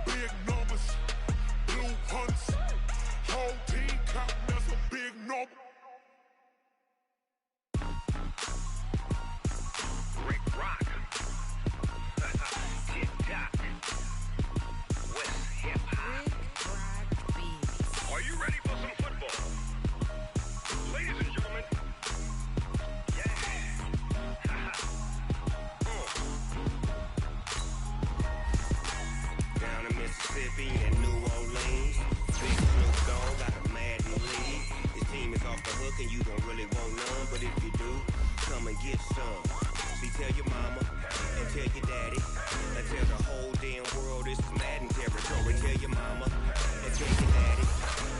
Big numbers. Blue hunts. Whole team counting, that's a big number. Rick Rock. TikTok. West Hip Hop. Are you ready for some football? Ladies and gentlemen. Yeah. Down in Mississippi and New Orleans, Big Snoop Dogg got a Madden league. His team is off the hook and you don't really want none, but if you do, come and get some. See, tell your mama and tell your daddy and tell the whole damn world this is Madden territory. Tell your mama and tell your daddy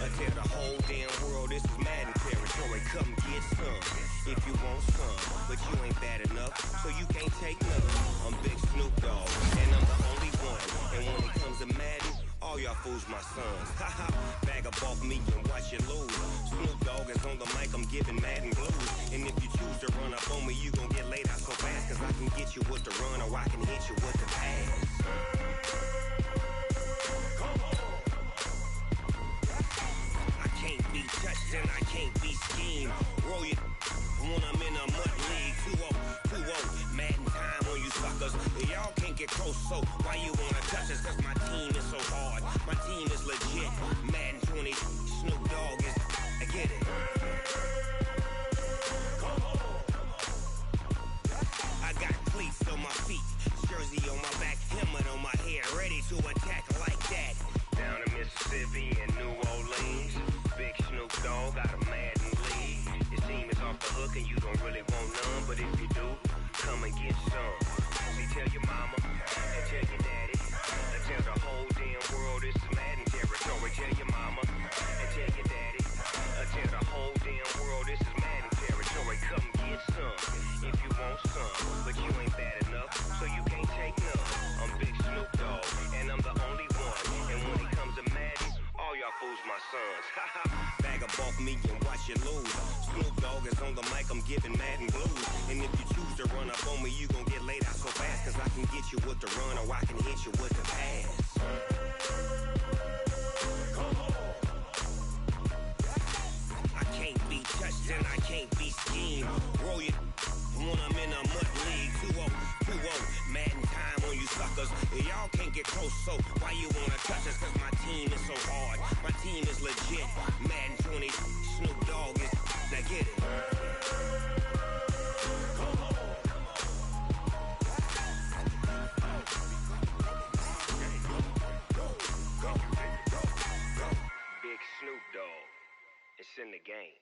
and tell the whole damn world this is Madden territory. Come get some if you want some, but you ain't bad enough, so you can't take none. I'm Big Snoop Dogg and I'm the only one. And when it comes to Madden, all y'all fools my sons. Haha, bag up off me and watch you lose. Snoop Dogg is on the mic, I'm giving Madden blues. And if you choose to run up on me, you gon' get laid out so fast. Cause I can get you with the run or I can hit you with the pass. I can't be touched and I can't be schemed. Roll you when I'm in a mud league. 2-0, Madden time on you suckers. Y'all can't get close, so why you wanna touch us? Cause my team is so hard. My team is legit. Madden 20, Snoop Dogg is, I get it. I got cleats on my feet, jersey on my back, helmet on my head, ready to attack like that. Down in Mississippi and New Orleans, Big Snoop Dogg got a Madden league. His team is off the hook and you don't really want none, but if you do, come and get some. See, tell your mama and tell your daddy and tell the whole damn world this is Madden territory. Tell your mama and tell your daddy and tell the whole damn world this is Madden territory. Come get some if you want some, but you ain't bad enough, so you can't take none. I'm Big Snoop Dogg and I'm the only one. And when it comes to Madden, all y'all fools my sons. Haha, bag up off me and watch you lose. Snoop Dogg is on the mic, I'm giving Madden blues. And if you choose to run up on me, you gon' get laid out so fast. Cause I can get you with the run or I can hit you with the pass. I can't be touched and I can't be schemed. Roll you when I'm in a mud league. 2-0, Madden time on you suckers. Y'all can't get close, so why you wanna touch us? Cause my team is so hard. My team is legit. Madden 20, Snoop Dogg is, now get it. Big Snoop Dogg, it's in the game.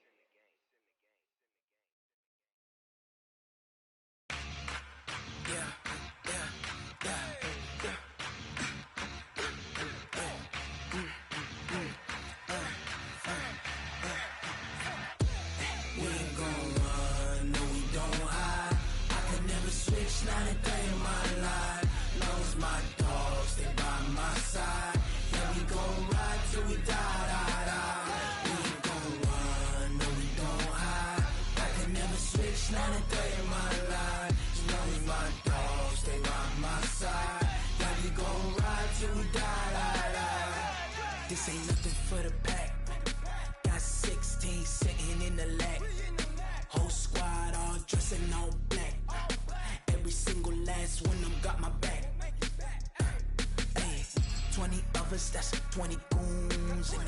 brothers, that's 20 goons. And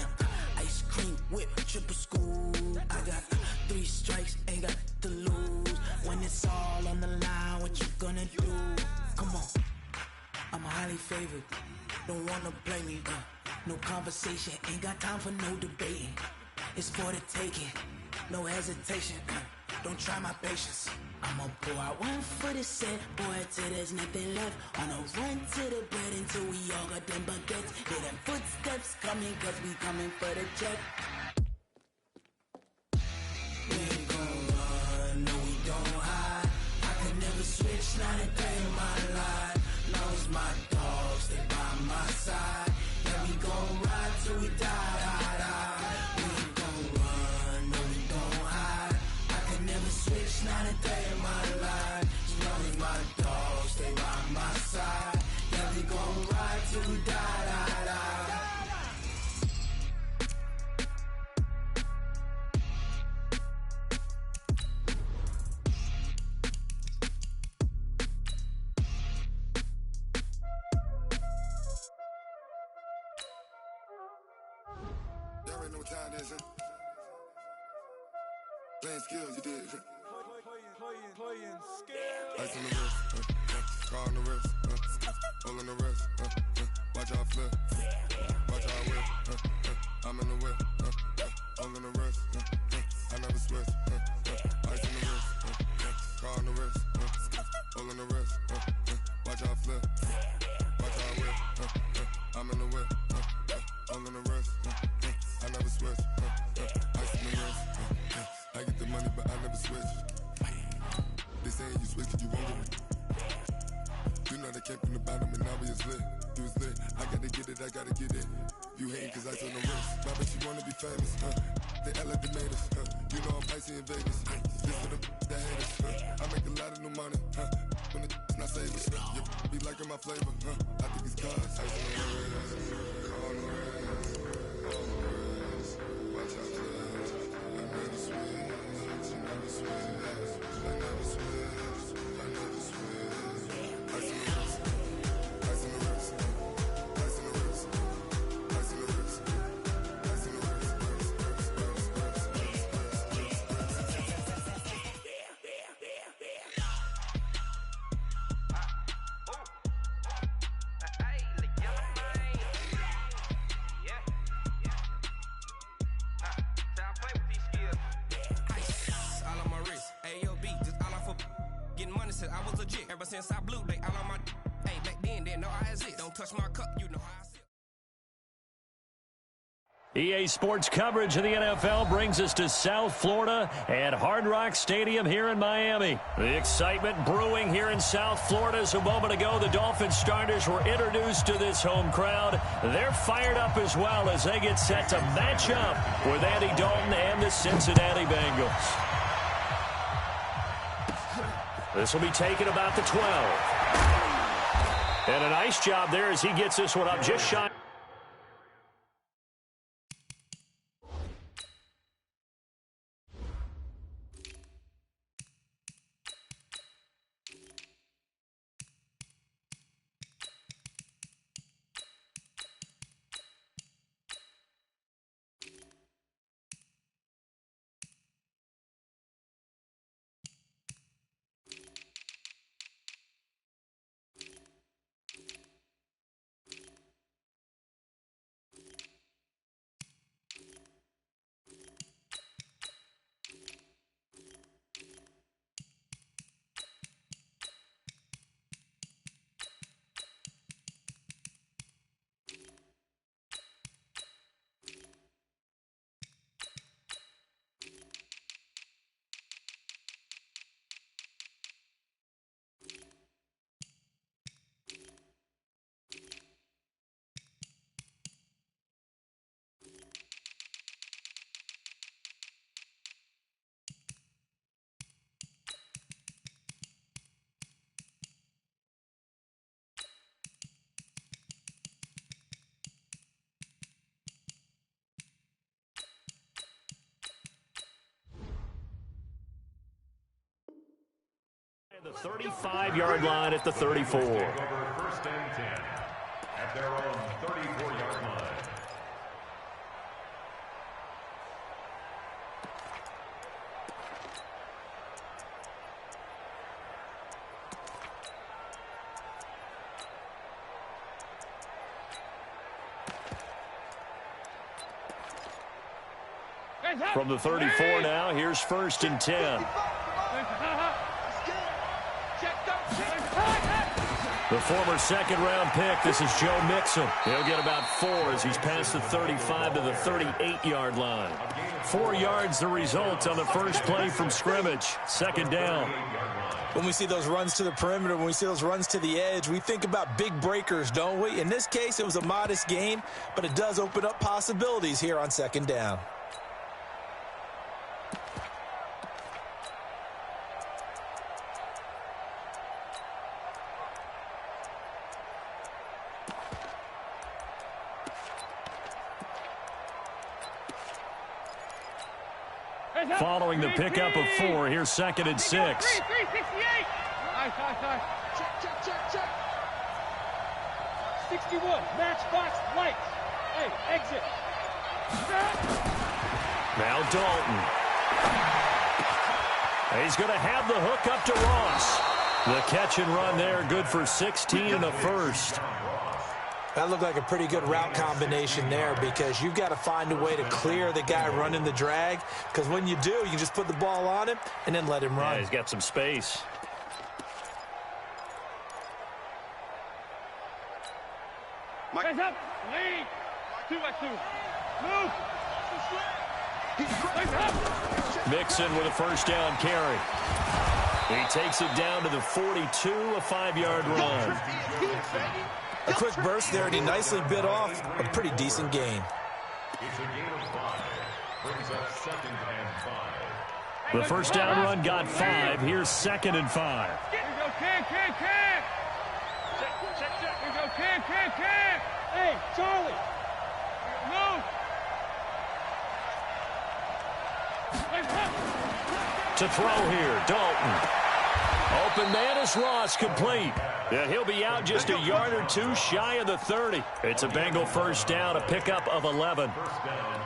ice cream whip, triple school. I got 3 strikes, ain't got to lose. When it's all on the line, what you gonna do? Come on, I'm highly favored. Don't wanna blame me, no conversation, ain't got time for no debating. It's for the taking, no hesitation, don't try my patience. I'ma pour out one for the set, boy, till there's nothing left. On a run to the bread until we all got them baguettes. Hear them footsteps coming, cause we coming for the check. We ain't gon' run, no we don't hide. I can never switch, not a day in my life. Long as my dogs, stay by my side. Yeah, we gon' ride till we die. We ain't gon' run, no we don't hide. I can never switch, not a day in my life. As long as my dogs stay by my side. Yeah, we gon' ride till we die. Y'all already know what time it is, huh? Playing skills, you did. Playing skills. Ice on the wrist, car on the wrist, hole in the wrist, watch out flip, watch out whip, I'm in the whip, hole in the wrist, I never switch, ice on the wrist, car on the wrist, hole in the wrist, watch out flip, watch out whip, I'm in the whip, hole in the wrist, I never switch, ice on the wrist, I get the money but I never switch. They saying you switch cause you won't get it. You know they came from the bottom and now we is lit. You was lit, I gotta get it, I gotta get it. You hating cause I told no risk. Now but you wanna be famous, They elevated us, You know I'm icy in Vegas, This for the that hate us, I make a lot of new money, When it's not savers, You be liking my flavor, I think it's cause ice on the wrist, on the wrist, on the wrist. Watch out for this, I never switch, you never switch. I never switch, I never switch. Ice in the wrist, ice in the wrist, ice in the wrist, ice in the wrist, ice in the wrist, I was legit ever since I blew they all on my hey back then didn't know I exist. Don't touch my cup, you know how I sip. EA Sports coverage of the NFL brings us to South Florida at Hard Rock Stadium here in Miami. The excitement brewing here in South Florida as a moment ago the Dolphins starters were introduced to this home crowd. They're fired up as well as they get set to match up with Andy Dalton and the Cincinnati Bengals. This will be taken about the 12. And a nice job there as he gets this one up just shy. The 35-yard line at the 34. First and 10 at at their own 34-yard line. From the 34 now, here's 1st and 10. The former second-round pick, this is Joe Mixon. He'll get about 4 as he's past the 35 to the 38-yard line. 4 yards the result on the first play from scrimmage. 2nd down. When we see those runs to the perimeter, when we see those runs to the edge, we think about big breakers, don't we? In this case, it was a modest gain, but it does open up possibilities here on 2nd down. Following the pickup of 4, here's 2nd and 6. 368. Nice. Check. 61. Matchbox lights. Hey, exit. Now Dalton. He's going to have the hook up to Ross. The catch and run there, good for 16 and a first. That looked like a pretty good route combination there because you've got to find a way to clear the guy running the drag, because when you do, you can just put the ball on him and then let him run. Yeah, he's got some space. Hands up. Lead. 2-2. Move. Mixon with a 1st down carry. He takes it down to the 42, a 5-yard run. A quick burst there, and he nicely bit off a pretty decent gain. It's a gain of 5. Brings up 2nd and 5. The 1st down run got 5. Here's 2nd and 5. Here we go, can. Check. Here we go, can. Hey, Charlie. Move. To throw here, Dalton. Open man is Ross, complete. Yeah, he'll be out just a yard or 2 shy of the 30. It's a Bengal 1st down, a pickup of 11.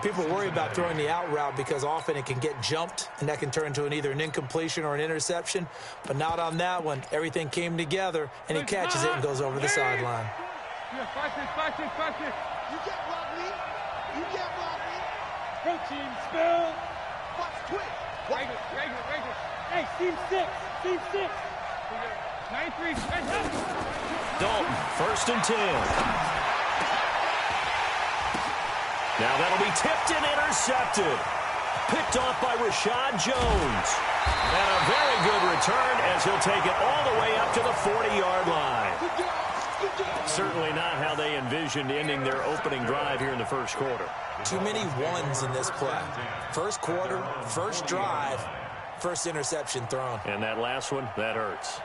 People worry about throwing the out route because often it can get jumped, and that can turn into either an incompletion or an interception. But not on that one. Everything came together, and he catches it and goes over the sideline. Yeah, practice. You can't block me. Protein spill. Watch quick. Regular. Hey, team 6. 93. Dalton, 1st and 10. Now that'll be tipped and intercepted. Picked off by Rashad Jones. And a very good return as he'll take it all the way up to the 40-yard line. Certainly not how they envisioned ending their opening drive here in the 1st quarter. Too many ones in this play. 1st quarter, 1st drive, 1st interception thrown. And that last one, that hurts.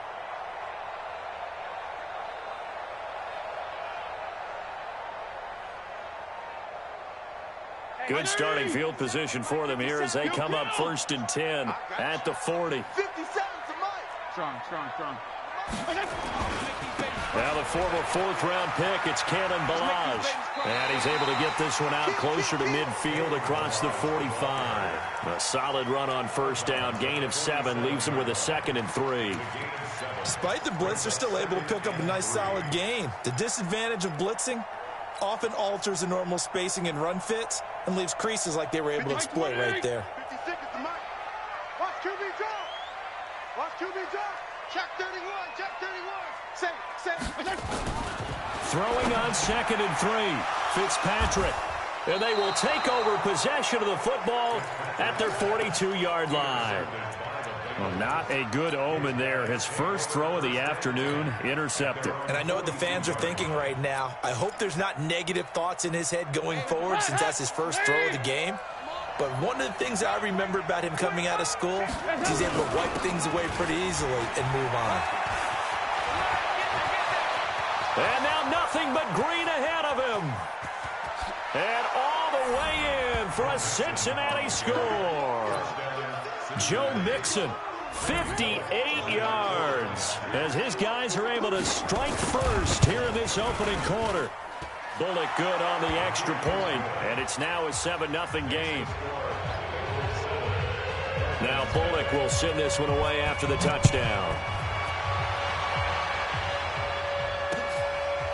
Good starting field position for them here as they come up 1st and 10 at the 40. 57 to Mike. Strong. Now the former 4th-round pick, it's Cannon Balaj. And he's able to get this one out closer to midfield across the 45. A solid run on 1st down, gain of 7, leaves him with a 2nd and 3. Despite the blitz, they're still able to pick up a nice solid gain. The disadvantage of blitzing often alters the normal spacing and run fits and leaves creases like they were able to exploit right there. 56 to Mike. Watch QB drop. Check 31. Say. Throwing on 2nd and 3. Fitzpatrick. And they will take over possession of the football at their 42-yard line. Well, not a good omen there. His first throw of the afternoon intercepted. And I know what the fans are thinking right now. I hope there's not negative thoughts in his head going forward since that's his first throw of the game. But one of the things I remember about him coming out of school is he's able to wipe things away pretty easily and move on. And now nothing but green ahead of him. And all the way in for a Cincinnati score. Joe Mixon, 58 yards, as his guys are able to strike first here in this opening quarter. Bullock good on the extra point, and it's now a 7-0 game. Now Bullock will send this one away after the touchdown.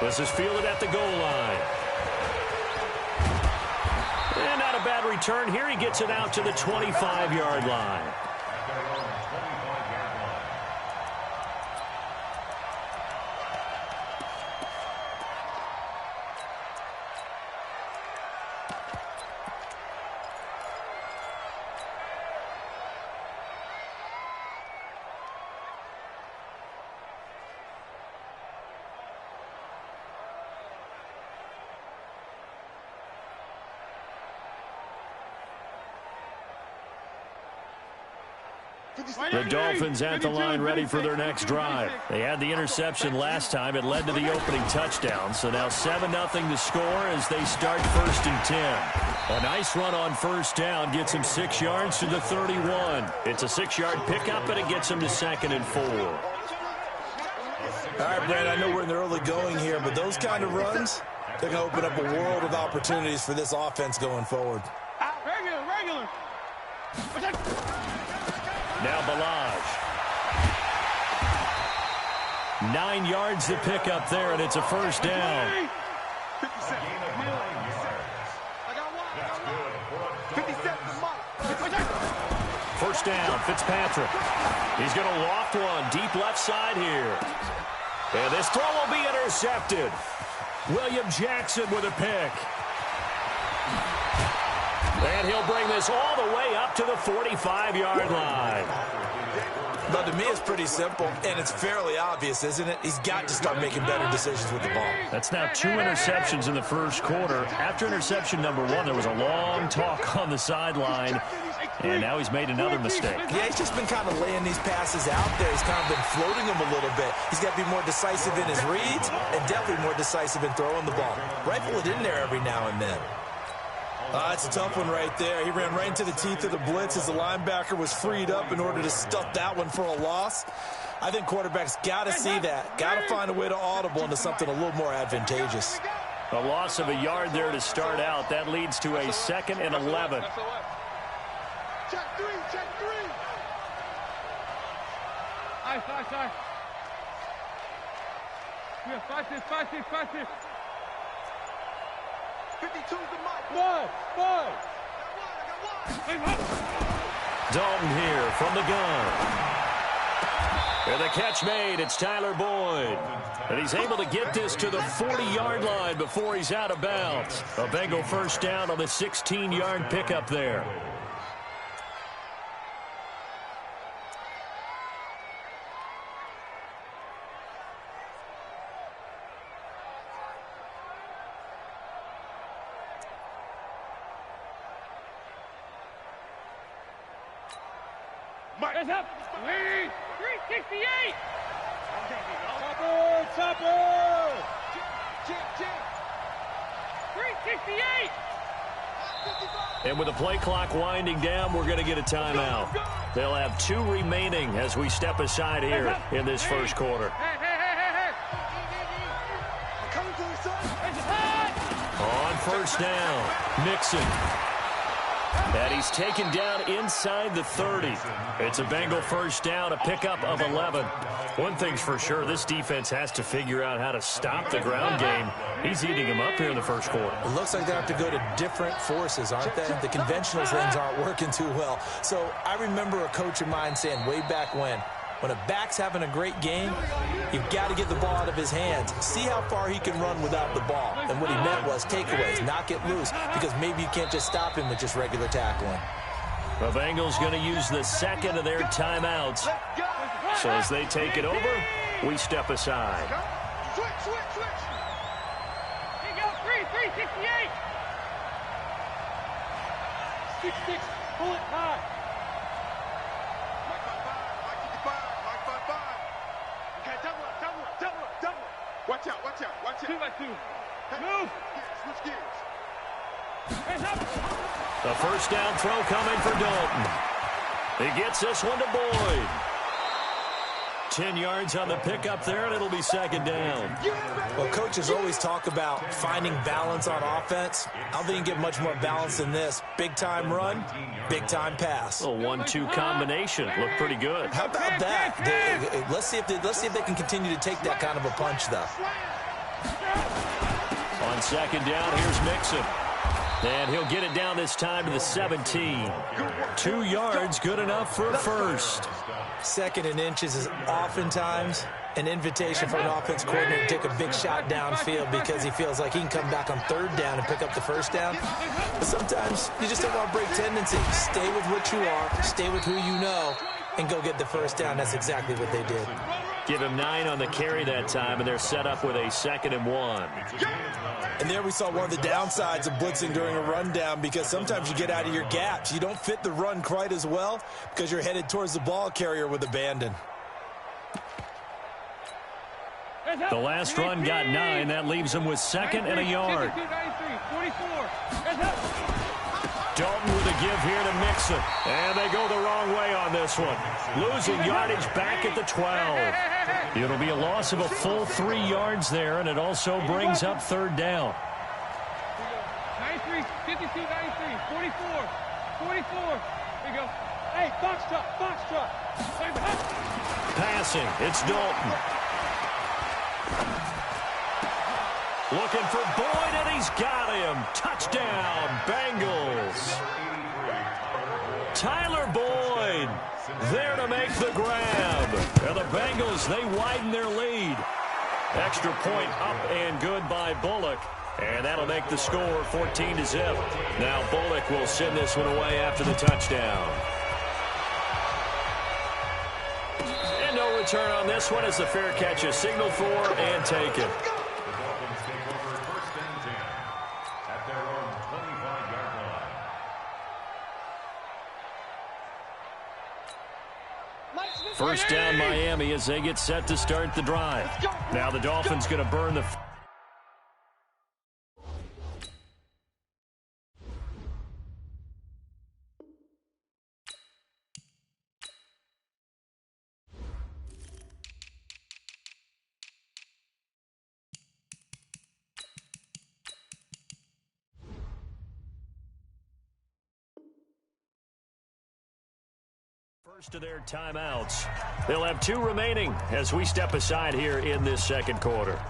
This is fielded at the goal line. And not a bad return here. He gets it out to the 25-yard line. The Dolphins at the line ready for their next drive. They had the interception last time. It led to the opening touchdown. So now 7-0 to score as they start 1st and 10. A nice run on first down gets him 6 yards to the 31. It's a 6-yard pickup, and it gets him to 2nd and 4. All right, Brad, I know we're in the early going here, but those kind of runs, they're going to open up a world of opportunities for this offense going forward. Regular. Now Balaj. 9 yards to pick up there, and it's a first down. 57. First down, Fitzpatrick. He's going to loft one deep left side here. And this throw will be intercepted. William Jackson with a pick. And he'll bring this all the way up to the 45-yard line. But to me, it's pretty simple, and it's fairly obvious, isn't it? He's got to start making better decisions with the ball. That's now 2 interceptions in the first quarter. After interception number 1, there was a long talk on the sideline, and now he's made another mistake. Yeah, he's just been kind of laying these passes out there. He's kind of been floating them a little bit. He's got to be more decisive in his reads and definitely more decisive in throwing the ball. Rifle it in there every now and then. That's a tough one right there. He ran right into the teeth of the blitz as the linebacker was freed up in order to stuff that one for a loss. I think quarterbacks got to see that. Got to find a way to audible into something a little more advantageous. A loss of a yard there to start out. That leads to a 2nd and 11. Check three. Side. Yeah, fight this. 52's the mic. One. Dalton here from the gun. And the catch made. It's Tyler Boyd. And he's able to get this to the 40-yard line before he's out of bounds. A Bengal first down on the 16-yard pickup there. It's up. 368. Topper. 368. And with the play clock winding down, we're going to get a timeout. They'll have 2 remaining as we step aside here in this first quarter. Hey. On first down, Mixon. And he's taken down inside the 30. It's a Bengal first down, a pickup of 11. One thing's for sure, this defense has to figure out how to stop the ground game. He's eating him up here in the first quarter. It looks like they have to go to different forces, aren't they? The conventional things aren't working too well. So I remember a coach of mine saying way back when a back's having a great game, you've got to get the ball out of his hands. See how far he can run without the ball. And what he meant was takeaways, not get loose, because maybe you can't just stop him with just regular tackling. The Bengals going to use the second of their timeouts. So as they take it over, we step aside. Switch. Here you go, 368. 6-6. Pull it high. Watch out. 2 by 2. Move. Switch gears. Hands up. The first down throw coming for Dalton. He gets this one to Boyd. 10 yards on the pickup there, and it'll be second down. Well, coaches always talk about finding balance on offense. I don't think you can get much more balance than this. Big-time run, big-time pass. A 1-2 combination. Looked pretty good. How about that? Let's see if they can continue to take that kind of a punch, though. On second down, here's Mixon. And he'll get it down this time to the 17. 2 yards, good enough for a first. Second and inches is oftentimes an invitation for an offense coordinator to take a big shot downfield because he feels like he can come back on third down and pick up the first down. But sometimes you just don't want to break tendency. Stay with what you are, stay with who you know, and go get the first down. That's exactly what they did. Give him 9 on the carry that time, and they're set up with a 2nd and 1. And there we saw one of the downsides of blitzing during a rundown because sometimes you get out of your gaps. You don't fit the run quite as well because you're headed towards the ball carrier with abandon. The last run got 9. That leaves him with 2nd and a yard. Dalton with a give here to Mixon. And they go the wrong way on this one. Losing yardage back at the 12. It'll be a loss of a full 3 yards there, and it also brings up third down. 93, 52, 93, 44, 44. There you go. Hey, box truck. Passing, it's Dalton. Looking for Boyd, and he's got him. Touchdown, Bengals. Tyler Boyd there to make the grab. And the Bengals, they widen their lead. Extra point up and good by Bullock. And that'll make the score 14-0. Now Bullock will send this one away after the touchdown. And no return on this one as the fair catch is signaled for and taken. First down Miami as they get set to start the drive. Now the Dolphins going to burn the... First of their timeouts. They'll have 2 remaining as we step aside here in this second quarter.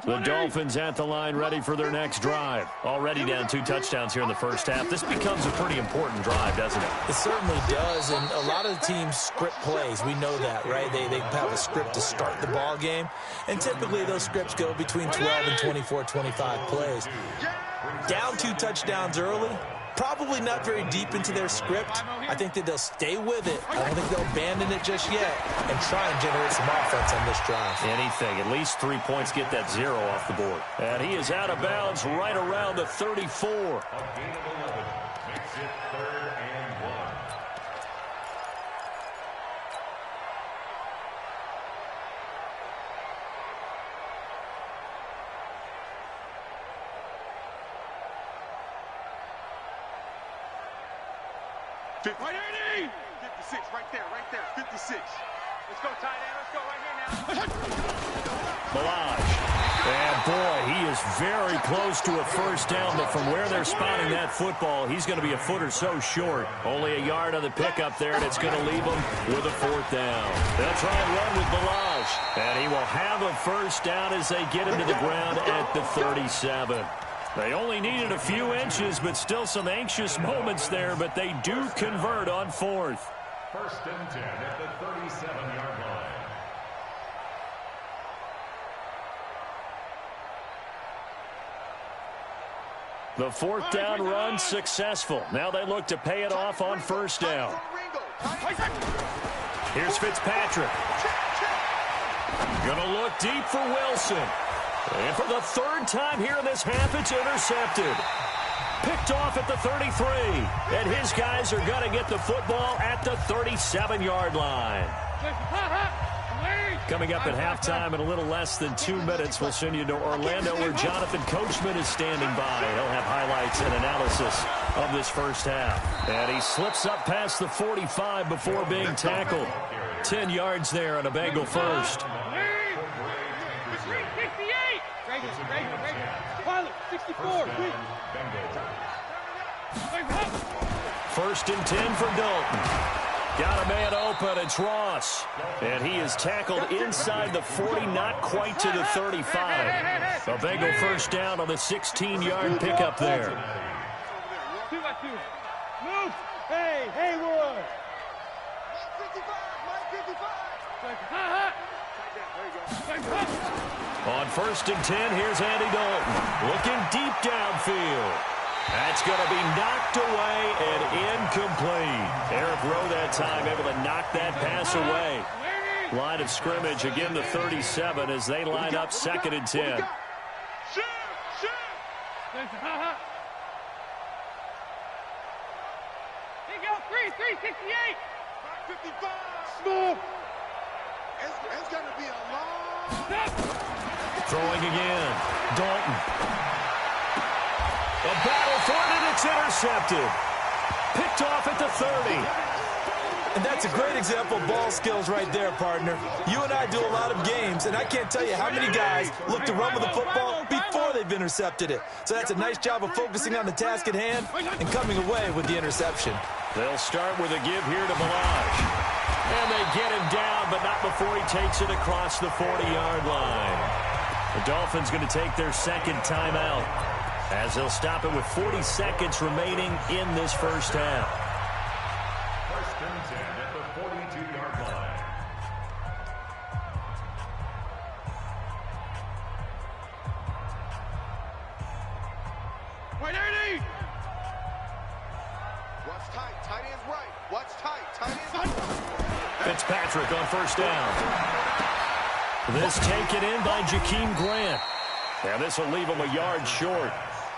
The Dolphins at the line ready for their next drive. Already down 2 touchdowns here in the first half. This becomes a pretty important drive, doesn't it? It certainly does, and a lot of the teams script plays. We know that, right? They have a script to start the ball game, and typically those scripts go between 12 and 24, 25 plays. Down 2 touchdowns early, probably not very deep into their script. I think that they'll stay with it. I don't think they'll abandon it just yet and try and generate some offense on this drive. Anything. At least 3 points, get that 0 off the board. And he is out of bounds right around the 34. Right here, 56, right there, 56. Let's go, tight end, let's go right here now. Balaj. And boy, he is very close to a first down, but from where they're spotting that football, he's going to be a foot or so short. Only a yard on the pickup there, and it's going to leave him with a 4th down. They'll try and run with Balaj, and he will have a first down as they get him to the ground at the 37. They only needed a few inches, but still some anxious moments there, but they do convert on 4th. First and 10 at the 37-yard line. The 4th down run successful. Now they look to pay it off on first down. Here's Fitzpatrick. Gonna look deep for Wilson. And for the 3rd time here in this half, it's intercepted. Picked off at the 33. And his guys are going to get the football at the 37-yard line. Coming up at halftime in a little less than 2 minutes, we'll send you to Orlando where Jonathan Coachman is standing by. He'll have highlights and analysis of this first half. And he slips up past the 45 before being tackled. 10 yards there on a Bengal first. 64. First and 10 for Dalton. Got a man open, it's Ross. And he is tackled inside the 40, not quite to the 35. A Bengal first down on the 16-yard pickup there. 2 by 2. Move. Hey, Haywood. On first and 10, here's Andy Dalton. Looking deep downfield. That's going to be knocked away and incomplete. Eric Rowe that time able to knock that pass away. Line of scrimmage again to 37 as they line up second and 10. Here you go, 368. 55. Smooth. It's going to be a long... Throwing again. Dalton. A battle for it, and it's intercepted. Picked off at the 30. And that's a great example of ball skills right there, partner. You and I do a lot of games, and I can't tell you how many guys look to run with the football before they've intercepted it. So that's a nice job of focusing on the task at hand and coming away with the interception. They'll start with a give here to Balaj. And they get him down, but not before he takes it across the 40-yard line. The Dolphins going to take their second timeout as they'll stop it with 40 seconds remaining in this first half. First and 10 at the 42-yard line. Wait, Ernie! Watch tight. Tight end's right. Watch tight. Tight end's right. Fitzpatrick on first down. This taken in by Jakeem Grant. And this will leave him a yard short.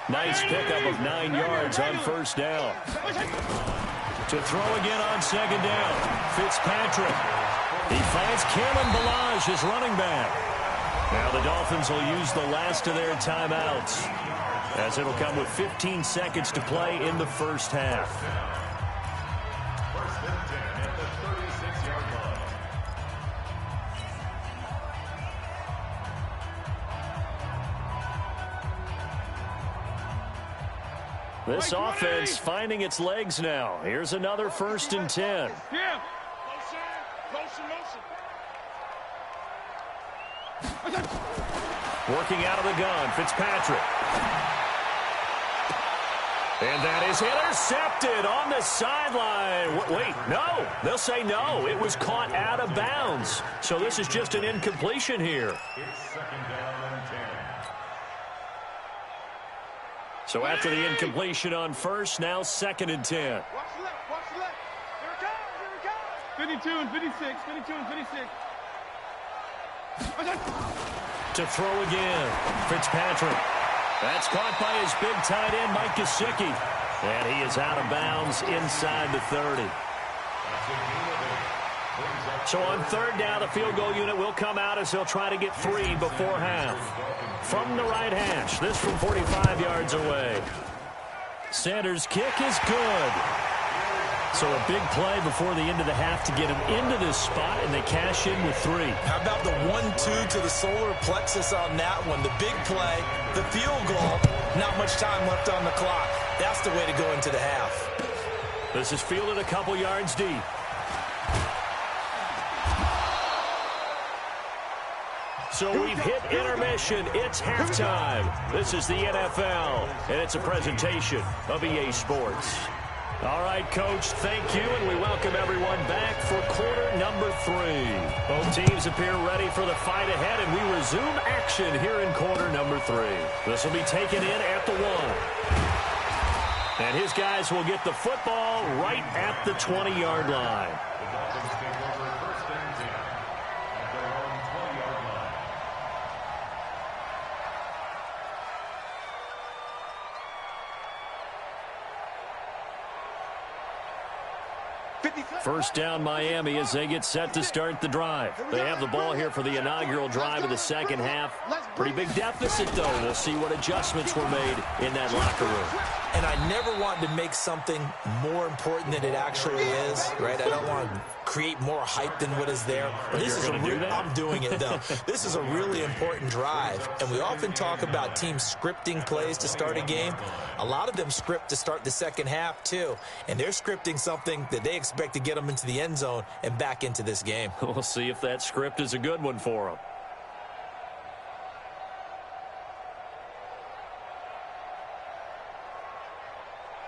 Nice pickup of 9 yards on first down. To throw again on second down. Fitzpatrick. He finds Cameron Balaj, his running back. Now the Dolphins will use the last of their timeouts, as it'll come with 15 seconds to play in the first half. First and 10 at the 36-yard line. This offense finding its legs now. Here's another first and 10. Yeah. Working out of the gun, Fitzpatrick. And that is intercepted on the sideline. Wait, no. They'll say no. It was caught out of bounds. So this is just an incompletion here. It's second down and 10. So after the incompletion on first, now second and 10. Watch left. Watch left. Here it comes. Here it comes. 52 and 56. 52 and 56. To throw again, Fitzpatrick. That's caught by his big tight end, Mike Gesicki. And he is out of bounds inside the 30. So on third down, the field goal unit will come out as they'll try to get 3 before half. From the right hash, this from 45 yards away. Sanders' kick is good. So a big play before the end of the half to get him into this spot, and they cash in with 3. How about the 1-2 to the solar plexus on that one? The big play, the field goal, not much time left on the clock. That's the way to go into the half. This is fielded a couple yards deep. So we've hit intermission. It's halftime. This is the NFL, and it's a presentation of EA Sports. All right, Coach, thank you, and we welcome everyone back for quarter number 3. Both teams appear ready for the fight ahead, and we resume action here in quarter number 3. This will be taken in at the 1. And his guys will get the football right at the 20-yard line. The Dolphins take over first and 10 at their own 20-yard line. First down, Miami, as they get set to start the drive. They have the ball here for the inaugural drive of the second half. Pretty big deficit, though. We'll see what adjustments were made in that locker room. And I never want to make something more important than it actually is, right? I don't want to create more hype than what is there. But this is I'm doing it, though. This is a really important drive. And we often talk about teams scripting plays to start a game. A lot of them script to start the second half, too. And they're scripting something that they expect to get them into the end zone and back into this game. We'll see if that script is a good one for them.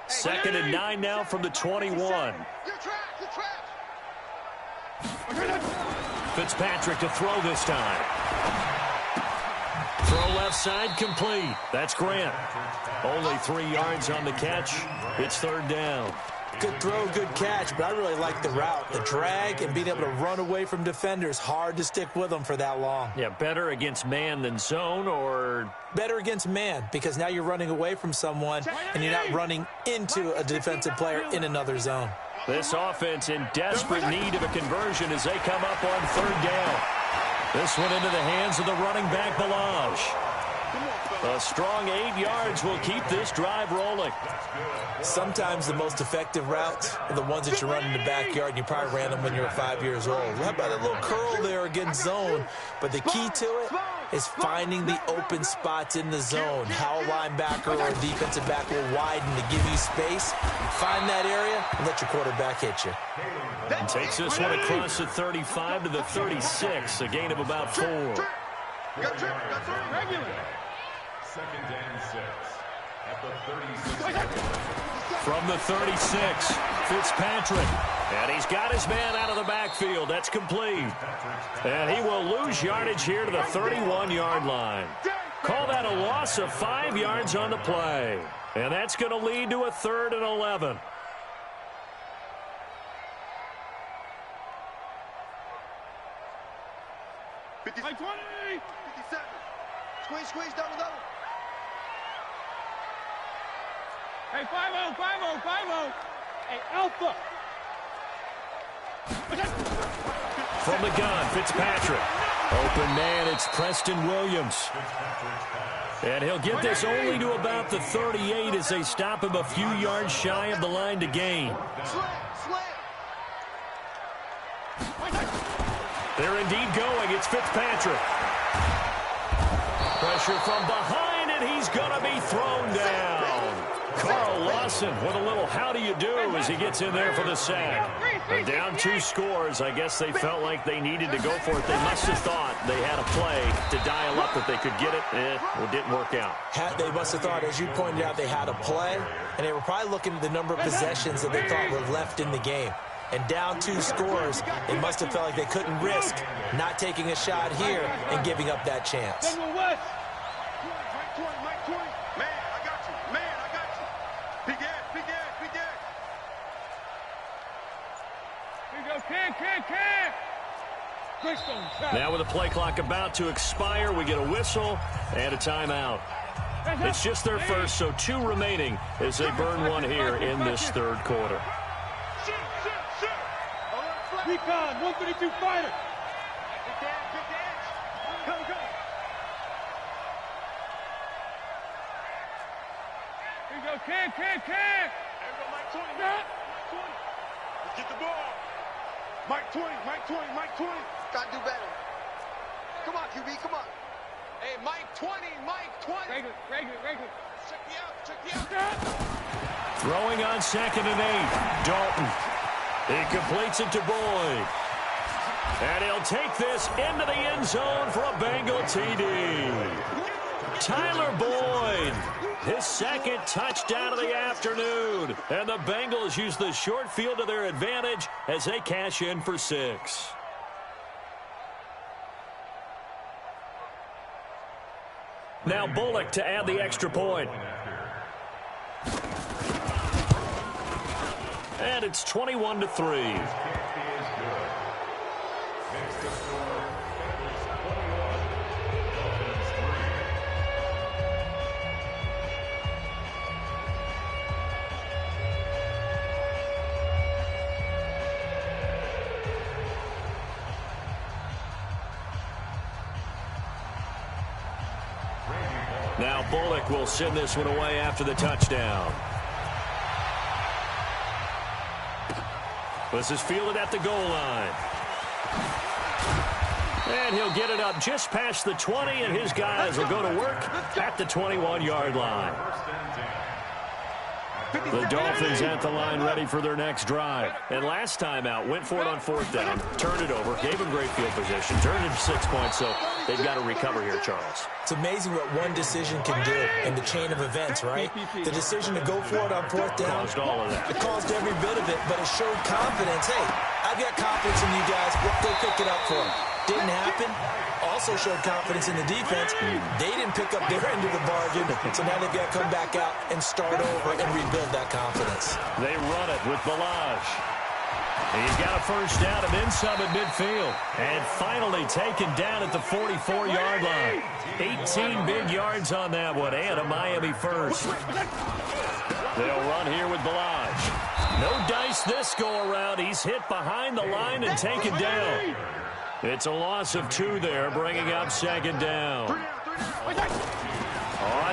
Second and 9 now from the 21. Fitzpatrick to throw this time. Throw left side complete. That's Grant. Only 3 yards on the catch. It's third down. Good throw, good catch, but I really like the route. The drag and being able to run away from defenders. Hard to stick with them for that long. Yeah, better against man than zone, or better against man, because now you're running away from someone and you're not running into a defensive player in another zone. This offense in desperate need of a conversion as they come up on third down. This one into the hands of the running back, Balaj. A strong 8 yards will keep this drive rolling. Sometimes the most effective routes are the ones that you run in the backyard, and you probably ran them when you were 5 years old. How about a little curl there against zone? But the key to it is finding the open spots in the zone. How a linebacker or a defensive back will widen to give you space. Find that area and let your quarterback hit you. And takes this one across the 35 to the 36, a gain of about 4. Second and 6 at the 36. From the 36, Fitzpatrick. And he's got his man out of the backfield. That's complete. And he will lose yardage here to the 31-yard line. Call that a loss of 5 yards on the play. And that's going to lead to a 3rd and 11. Squeeze, double. Hey, 5-0. Hey, Alpha. From the gun, Fitzpatrick. Open man, it's Preston Williams. And he'll get this only to about the 38 as they stop him a few yards shy of the line to gain. They're indeed going. It's Fitzpatrick. Pressure from behind, and he's going to be thrown down. Carl Lawson with a little how do you do as he gets in there for the sack. And down 2 scores, I guess they felt like they needed to go for it. They must have thought they had a play to dial up that they could get it. It didn't work out. They must have thought, as you pointed out, they had a play, and they were probably looking at the number of possessions that they thought were left in the game. And down 2 scores, they must have felt like they couldn't risk not taking a shot here and giving up that chance. Now with the play clock about to expire, we get a whistle and a timeout. It's just their first, so 2 remaining as they burn one here in this 3rd quarter. Recon, 132 fighter. Go. Here we go, can. There we go, Mike 20. Let's get the ball. Mike 20. Gotta do better. Come on, QB, come on. Hey, Mike 20. Regular. Check you out. Throwing on 2nd and 8. Dalton. He completes it to Boyd. And he'll take this into the end zone for a Bengal TD. Tyler Boyd, his 2nd touchdown of the afternoon. And the Bengals use the short field to their advantage as they cash in for 6. Now Bullock to add the extra point. And it's 21-3. Now Bullock will send this one away after the touchdown. This is fielded at the goal line. And he'll get it up just past the 20, and his guys will go to work at the 21-yard line. The Dolphins at the line ready for their next drive. And last time out, went for it on 4th down, turned it over, gave them great field position, turned it to 6 points, so they've got to recover here, Charles. It's amazing what one decision can do in the chain of events, right? The decision to go for it on 4th down. Caused all of that. It caused every bit of it, but it showed confidence. Hey, I've got confidence in you guys. Go pick it up for them. Didn't happen. Also showed confidence in the defense. They didn't pick up their end of the bargain, so now they've got to come back out and start over and rebuild that confidence. They run it with Balaj. He's got a first down and then some at midfield. And finally taken down at the 44-yard line. 18 big yards on that one, and a Miami first. They'll run here with Balaj. No dice this go-around. He's hit behind the line and taken down. It's a loss of 2 there, bringing up 2nd down. On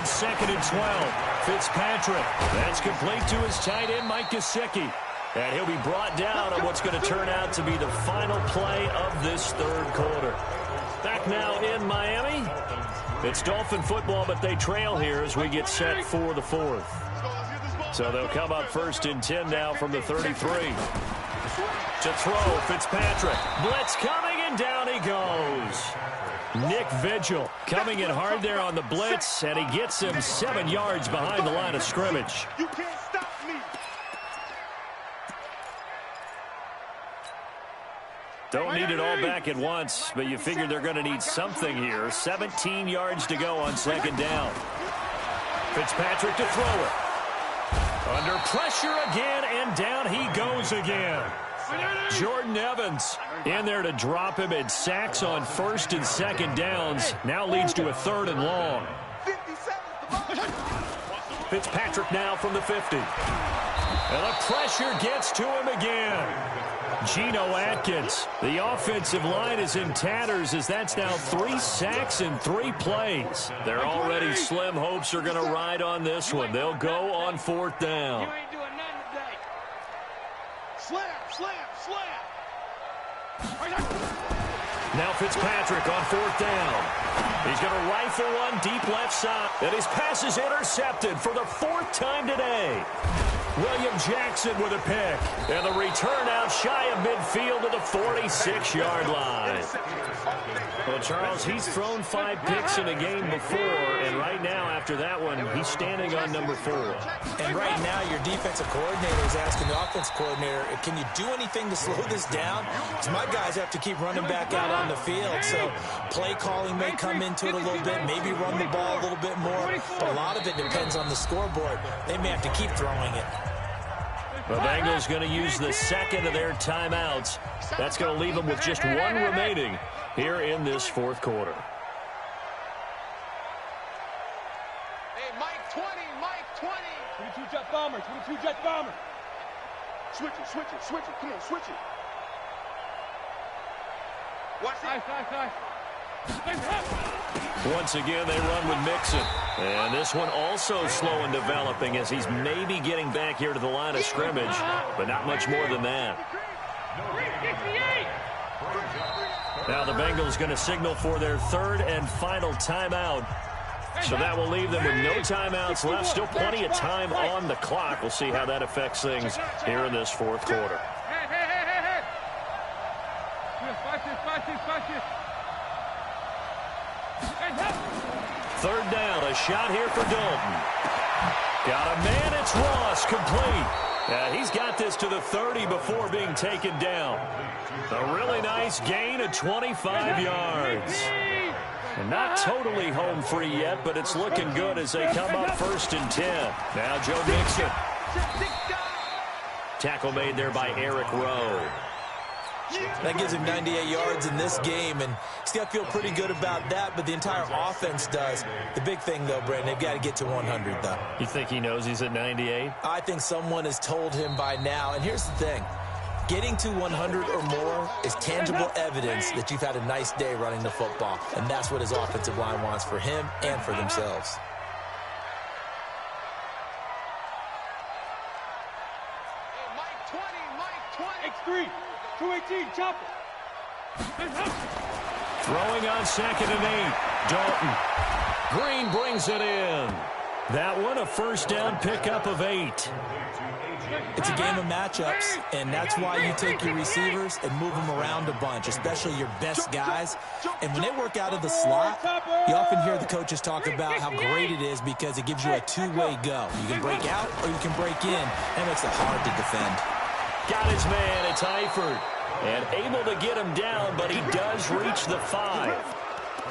2nd and 12, Fitzpatrick. That's complete to his tight end, Mike Gesicki. And he'll be brought down on what's going to turn out to be the final play of this 3rd quarter. Back now in Miami. It's Dolphin football, but they trail here as we get set for the 4th. So they'll come up 1st and 10 now from the 33. To throw, Fitzpatrick. Blitz coming, and down he goes. Nick Vigil coming in hard there on the blitz, and he gets him 7 yards behind the line of scrimmage. You can't stop me. Don't need it all back at once, but you figure they're going to need something here. 17 yards to go on 2nd down. Fitzpatrick to throw it. Under pressure again, and down he goes again. Jordan Evans in there to drop him, and sacks on 1st and 2nd downs. Now leads to a 3rd and long. Fitzpatrick now from the 50. And the pressure gets to him again. Geno Atkins. The offensive line is in tatters as that's now 3 sacks in 3 plays. Their already slim hopes are going to ride on this one. They'll go on 4th down. You ain't doing nothing today. Slam, slam, slam. Now Fitzpatrick on 4th down. He's going to rifle one deep left side. And his pass is intercepted for the 4th time today. William Jackson with a pick. And the return out shy of midfield to the 46-yard line. Well, Charles, he's thrown 5 picks in a game before, and right now, after that one, he's standing on number 4. And right now, your defensive coordinator is asking the offensive coordinator, can you do anything to slow this down? Because my guys have to keep running back out on the field, so play calling may come into it a little bit, maybe run the ball a little bit more, but a lot of it depends on the scoreboard. They may have to keep throwing it. The Bengals going to use the 2nd of their timeouts. That's going to leave them with just 1 remaining here in this 4th quarter. Hey, Mike 20, Mike 20. 22 jet bomber, 22 jet bomber. Switch it, switch it, switch it. Come on, switch it. Watch it. Once again, they run with Mixon. And this one also slow in developing as he's maybe getting back here to the line of scrimmage, but not much more than that. Now the Bengals going to signal for their 3rd and final timeout. So that will leave them with no timeouts left. Still plenty of time on the clock. We'll see how that affects things here in this 4th quarter. Third down, a shot here for Dalton. Got a man, it's Ross, complete. He's got this to the 30 before being taken down. A really nice gain of 25 yards. And not totally home free yet, but it's looking good as they come up 1st and 10. Now Joe Mixon. Tackle made there by Eric Rowe. That gives him 98 yards in this game, and he's got to feel pretty good about that, but the entire offense does. The big thing, though, Brandon, they've got to get to 100, though. You think he knows he's at 98? I think someone has told him by now, and here's the thing. Getting to 100 or more is tangible evidence that you've had a nice day running the football, and that's what his offensive line wants for him and for themselves. 18, chop it. Throwing on 2nd and 8. Dalton. Green brings it in. That one a first down pickup of 8. It's a game of matchups, and that's why you take your receivers and move them around a bunch, especially your best guys. And when they work out of the slot, you often hear the coaches talk about how great it is because it gives you a two-way go. You can break out or you can break in, and it makes it hard to defend. Got his man, it's Eifert. And able to get him down, but he does reach the 5.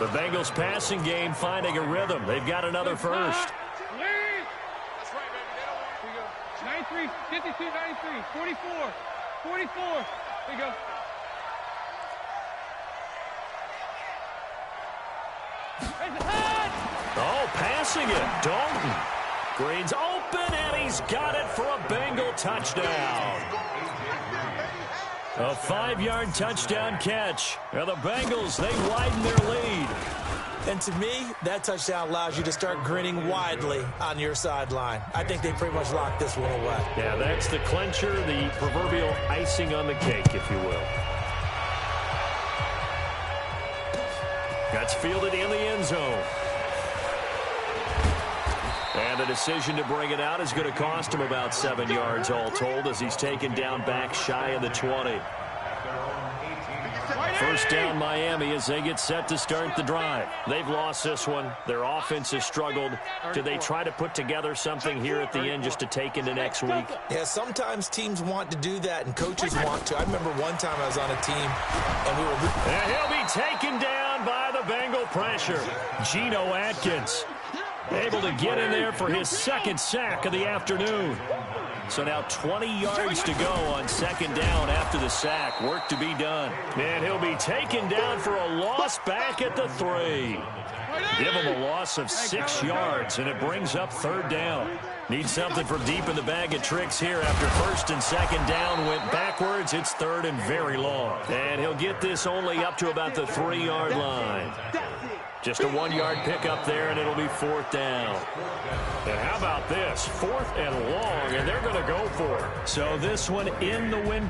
The Bengals passing game finding a rhythm. They've got another first. 93, 52, 93, 44, 44. There you go. Oh, passing it. Dalton. Green's open, and he's got it for a Bengal touchdown. A 5-yard touchdown catch. Now the Bengals, they widen their lead. And to me, that touchdown allows you to start grinning widely on your sideline. I think they pretty much locked this one away. Yeah, that's the clincher, the proverbial icing on the cake, if you will. That's fielded in the end zone. And the decision to bring it out is going to cost him about 7 yards all told as he's taken down back shy of the 20. First down Miami as they get set to start the drive. They've lost this one. Their offense has struggled. Do they try to put together something here at the end just to take into next week? Yeah, sometimes teams want to do that and coaches want to. I remember one time I was on a team and we were... And he'll be taken down by the Bengal pressure. Geno Atkins able to get in there for his 2nd sack of the afternoon. So now 20 yards to go on 2nd down after the sack. Work to be done. And he'll be taken down for a loss back at the 3. Give him a loss of 6 yards, and it brings up 3rd down. Need something from deep in the bag of tricks here after 1st and 2nd down went backwards. It's 3rd and very long. And he'll get this only up to about the 3-yard line. Just a 1-yard pickup there, and it'll be 4th down. And how about this? 4th and long, and they're going to go for it. So this one in the win.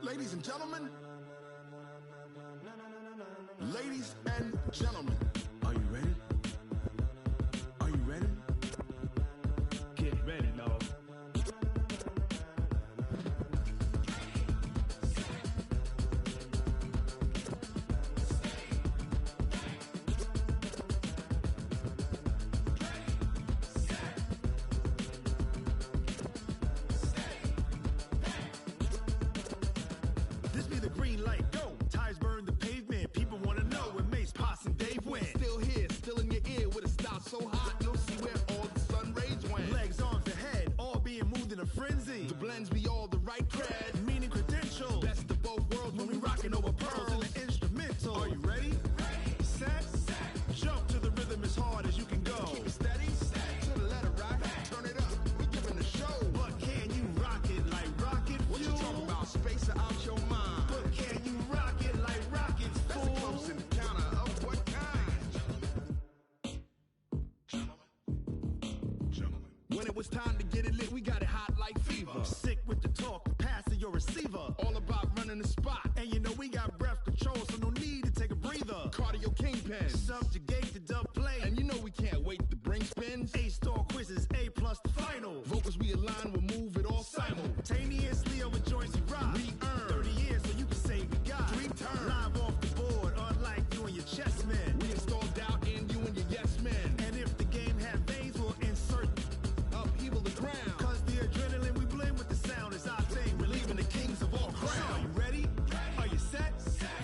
Ladies and gentlemen. Ladies and gentlemen. Are you ready? Are you ready? Get ready, no. It's time to get it lit, we got it hot like fever. Sick with the talk, passing your receiver. All about running the spot. And you know we got breath control, so no need to take a breather. Cardio kingpin, subjugate the dub play. And you know we can't wait to bring spins. A-star quizzes, A+ the final. Vocals we align, we'll move it all simultaneously over joints we rock. We earn 30 years, so you can say we got 3 turns. Live off the board, unlike you and your chess men. We install doubt in you and your yes men. And if the game had veins, we'll insert upheaval the ground. Cause the adrenaline we blend with the sound is our thing. Relieving the kings of all crowns. So are you ready? Are you set?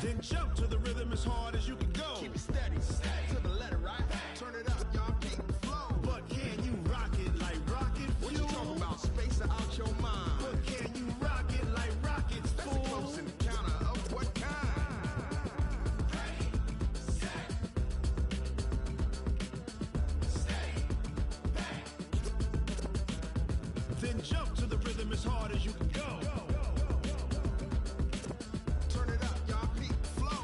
Then jump to the rhythm as hard as you can go. Keep it steady, to the letter, right? Turn it up, y'all keep the flow. But can you rock it like rocket fuel? What you talking about? Space out your mind. But can you rock it like rockets, fool? That's a close encounter of what kind? Ready, set, steady, back. Then jump to the rhythm as hard as you can go. Turn it up, y'all keep the flow.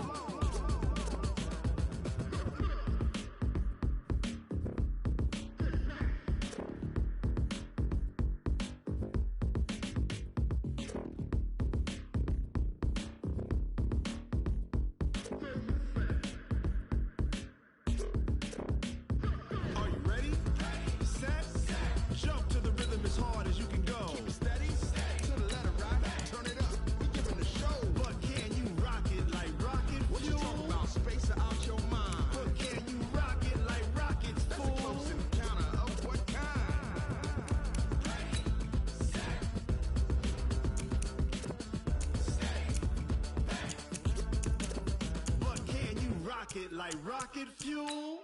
pocket like rocket fuel.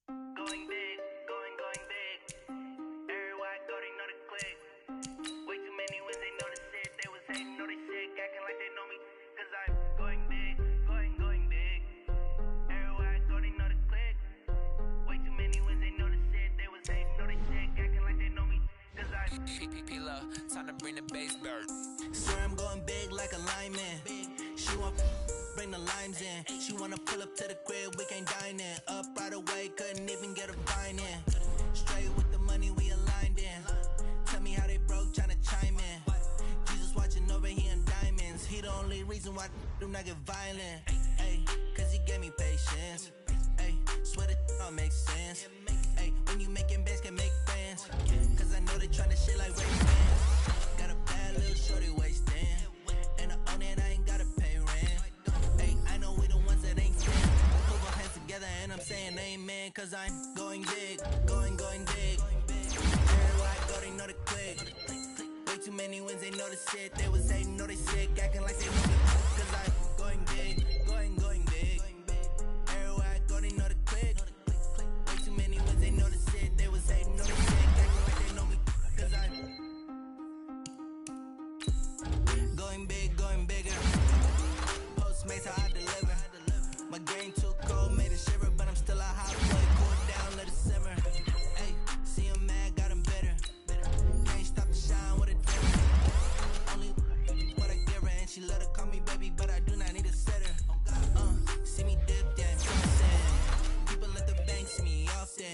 Going big, going big. Everywhere I go, they know the click. Way too many wins, they know the shit. They was hating, know they sick, acting like they know me. Cause I'm going big, going big. Everywhere I go, they know the click. Way too many wins, they know the shit. They was hating, know they sick, acting like they know me. Cause I'm P-P-P-Love, time to bring the bass bird. Swear I'm going big like a lineman. She want bring the limes in. She wanna pull up to the crib, we can't dine in. Up right away, couldn't even get a vine in. Straight with the money, we aligned in. Tell me how they broke, tryna chime in. Jesus watching over here in diamonds. He the only reason why do not get violent. Ay, cause he gave me patience. Ay, swear that all makes sense. Ay, when you making bands, can make friends. Cause I know they tryna shit like Ray-Bans. Got a bad little shorty wasting. And I own it, I ain't gotta pay rent. Ay, I know we the ones that ain't fit. Put our hands together and I'm saying amen. Cause I'm going big, going big. Everywhere I go, they know the click. Way too many wins, they know the shit. They was hating, know they sick, acting like they know me. Cause I'm going big, going big. Everywhere I go, they know the click. Way too many wins, they know the shit. They was hating, know they sick, acting like they know me. Cause I'm going big, going bigger. Postmates how I deliver. My game too cold, made it shiver, but I'm still a hot boy. Cool down, let it simmer. Hey, see him mad, got him bitter. Can't stop the shine with a dimmer. Only what I give her, and she let her call me baby, but I do not need a sitter. See me dip, yeah, I'm flossing. People let the bank see me often.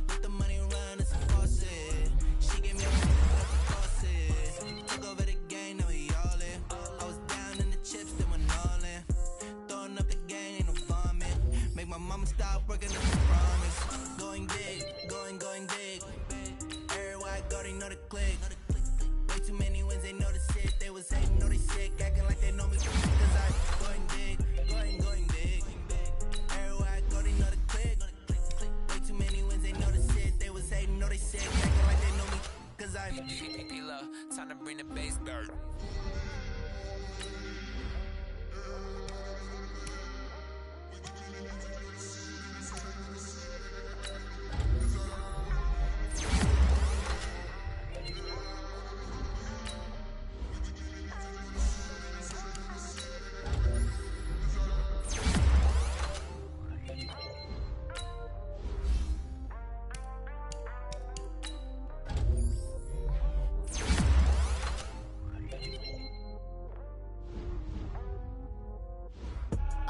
Let the money run, it's a faucet. She gave me a faucet. Took over the game, now we all in. I was down in the chips, then went all in. Throwing up the gang, ain't no vomit. Make my mama stop working, that's a promise. Going big, going big. Everywhere I go, they know the click. Way too many wins, they know the shit. They was hating, know they sick, acting like they know me. Cause I'm going big, going big. Everywhere I go, they know the click. Way too many wins, they know the shit. They was hating, know they sick, acting like they know me. Cause I'm P-P-P-Love, time to bring the bass bird.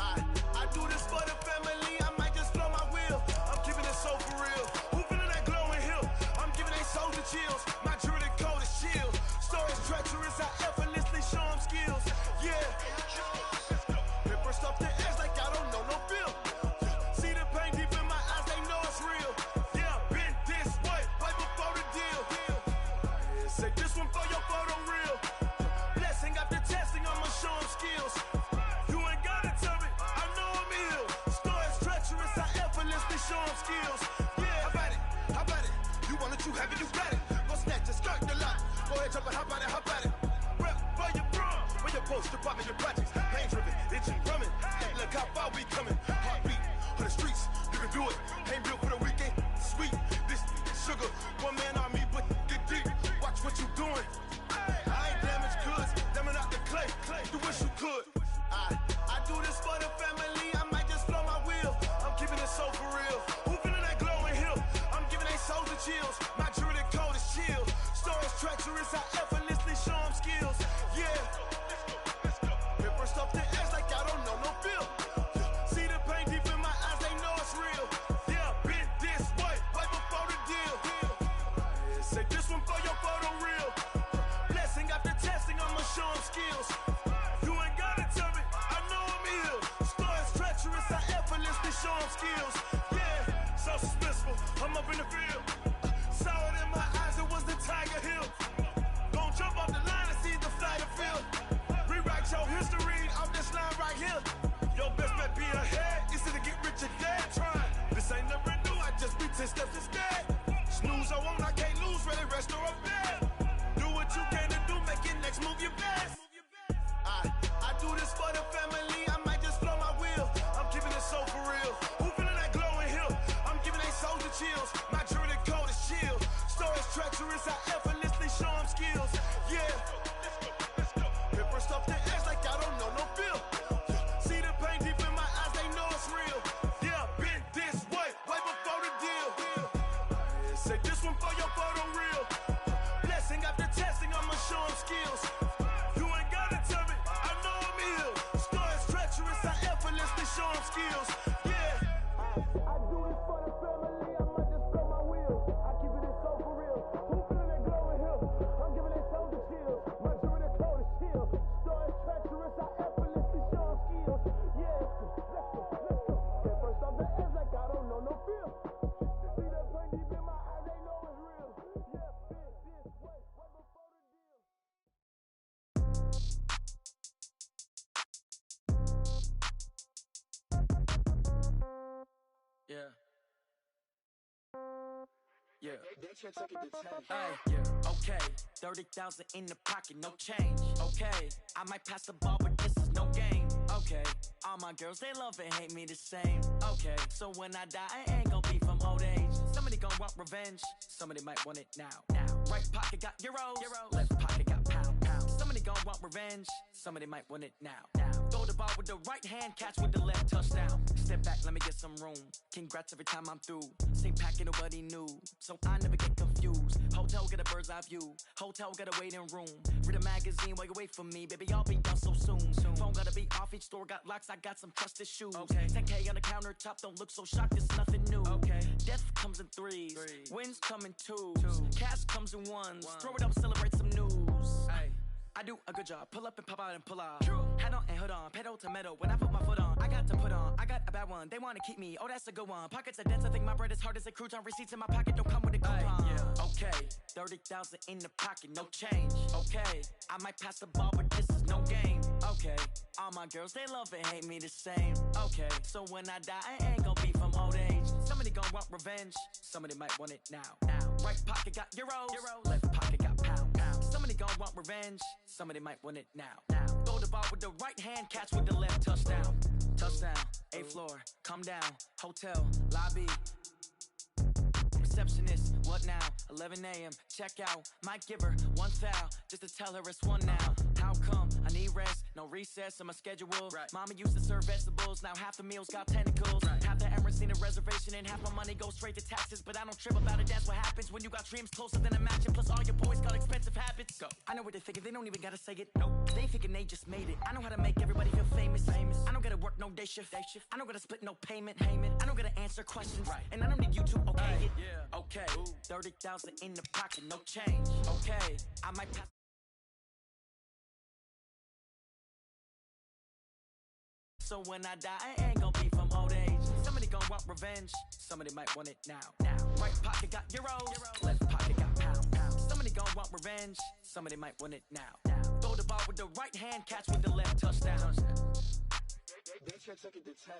I do this for the family, I might just blow my wheel. I'm keeping it so for real. Who feeling that glowing hill? I'm giving they souls the chills. My jewelry cold as chill. Stories treacherous, I effortlessly show them skills. Yeah. Paper stuff the edge like I don't know no feel. See the pain deep in my eyes, they know it's real. Yeah, been this way, right before the deal. Say this one for your photo reel. Blessing after testing, I'ma show them skills. You ain't gotta tell me, I know I'm ill. Stories treacherous, I effortlessly show them skills. Yeah, how about it? You want it, you have it, you got it. Go snatch it, skirt the lot. Go ahead, jump it, how about it? Rep for your bro, when you're posted, popping your projects. Pain driven, itching, drumming. Look how far we coming. Heartbeat for the streets, you can do it. Ain't built for the weekend, sweet. This sugar, one man army, but get deep. Watch what you doing. I ain't damaged goods, damn it out the clay. You wish you could. I do this for the family, I might just blow my wheel. I'm keeping it so for real. Who feeling that glowing hill? I'm giving they souls the chills. My jewelry cold as chill. Stories treacherous, I effortlessly show them skills. Yeah. Paper stuff the edge like I don't know no feel. See the pain deep in my eyes, they know it's real. Yeah, been this way, right before the deal. Say this one for your photo reel. Blessing after testing, I'ma show them skills. You ain't gotta tell me, I know I'm ill. Stories treacherous, I effortlessly show them skills. Yeah, so suspenseful, I'm up in the field. Saw it in my eyes, it was the Tiger Hill. Going Yeah. Hey, yeah. Okay, 30,000 in the pocket, no change. Okay, I might pass the ball, but this is no game. Okay, all my girls, they love and hate me the same. Okay, so when I die, I ain't gon' be from old age. Somebody gon' want revenge, somebody might want it now. Right pocket got euros, left pocket got pound. Somebody gon' want revenge, somebody might want it now. Throw the ball with the right hand, catch with the left, touchdown. Step back, let me get some room. Congrats every time I'm through. Same packet, nobody knew, so I never get confused. Hotel get a bird's eye view, hotel got a waiting room. Read a magazine while you wait for me, baby, I'll be done so soon. Phone gotta be off, each store got locks, I got some trusted shoes. 10K on the countertop, don't look so shocked, it's nothing new. Death comes in threes, wins come in twos, cash comes in ones. Throw it up, celebrate some news. I do a good job, pull up and pop out and pull out. Hat on and hood on, pedal to metal. When I put my foot on, I got to put on. I got a bad one, they wanna keep me, oh that's a good one. Pockets are dense, I think my bread is hard as a crouton. Receipts in my pocket don't come with a coupon. Okay, 30,000 in the pocket, no change. Okay, I might pass the ball, but this is no game. Okay, all my girls, they love and hate me the same. Okay, so when I die, I ain't gon' be from old age. Somebody gon' want revenge, somebody might want it now. Right pocket got euros, left pocket got pound. Somebody gon' want revenge, somebody might want it now. Throw the ball with the right hand, catch with the left, touchdown. Touchdown, 8th floor, come down, hotel, lobby. Receptionist, what now? 11 a.m., check out. Might give her one foul, just to tell her it's one now. How come? I need rest, no recess in my schedule. Mama used to serve vegetables, now half the meals got tentacles. Half the Emirates need a reservation and half my money goes straight to taxes. But I don't trip about it, that's what happens when you got dreams closer than a mansion. Plus all your boys got expensive habits. Go. I know what they're thinking, they don't even gotta say it. Nope. They thinking they just made it. I know how to make everybody feel famous. I don't gotta work no day shift. I don't gotta split no payment. I don't gotta answer questions. And I don't need you to okay it. Okay, 30,000 in the pocket, no change. Okay, I might pass. So when I die, I ain't gon' be from old age. Somebody gon' want revenge, somebody might want it now. Right pocket got euros, left pocket got pound. Somebody gon' want revenge, somebody might want it now. Throw the ball with the right hand, catch with the left, touchdown. They took it to 10.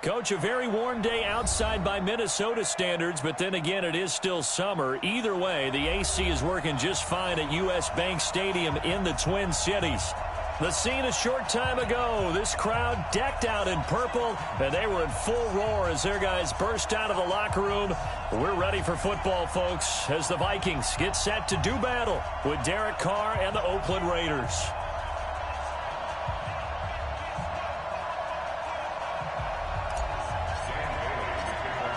Coach, a very warm day outside by Minnesota standards, but then again, it is still summer. Either way, the AC is working just fine at U.S. Bank Stadium in the Twin Cities. The scene a short time ago, this crowd decked out in purple, and they were in full roar as their guys burst out of the locker room. We're ready for football, folks, as the Vikings get set to do battle with Derek Carr and the Oakland Raiders.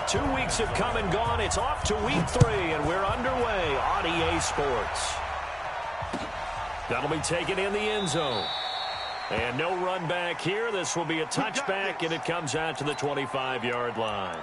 2 weeks have come and gone. It's off to week 3, and we're underway on EA Sports. That'll be taken in the end zone. And no run back here. This will be a touchback, and it comes out to the 25-yard line.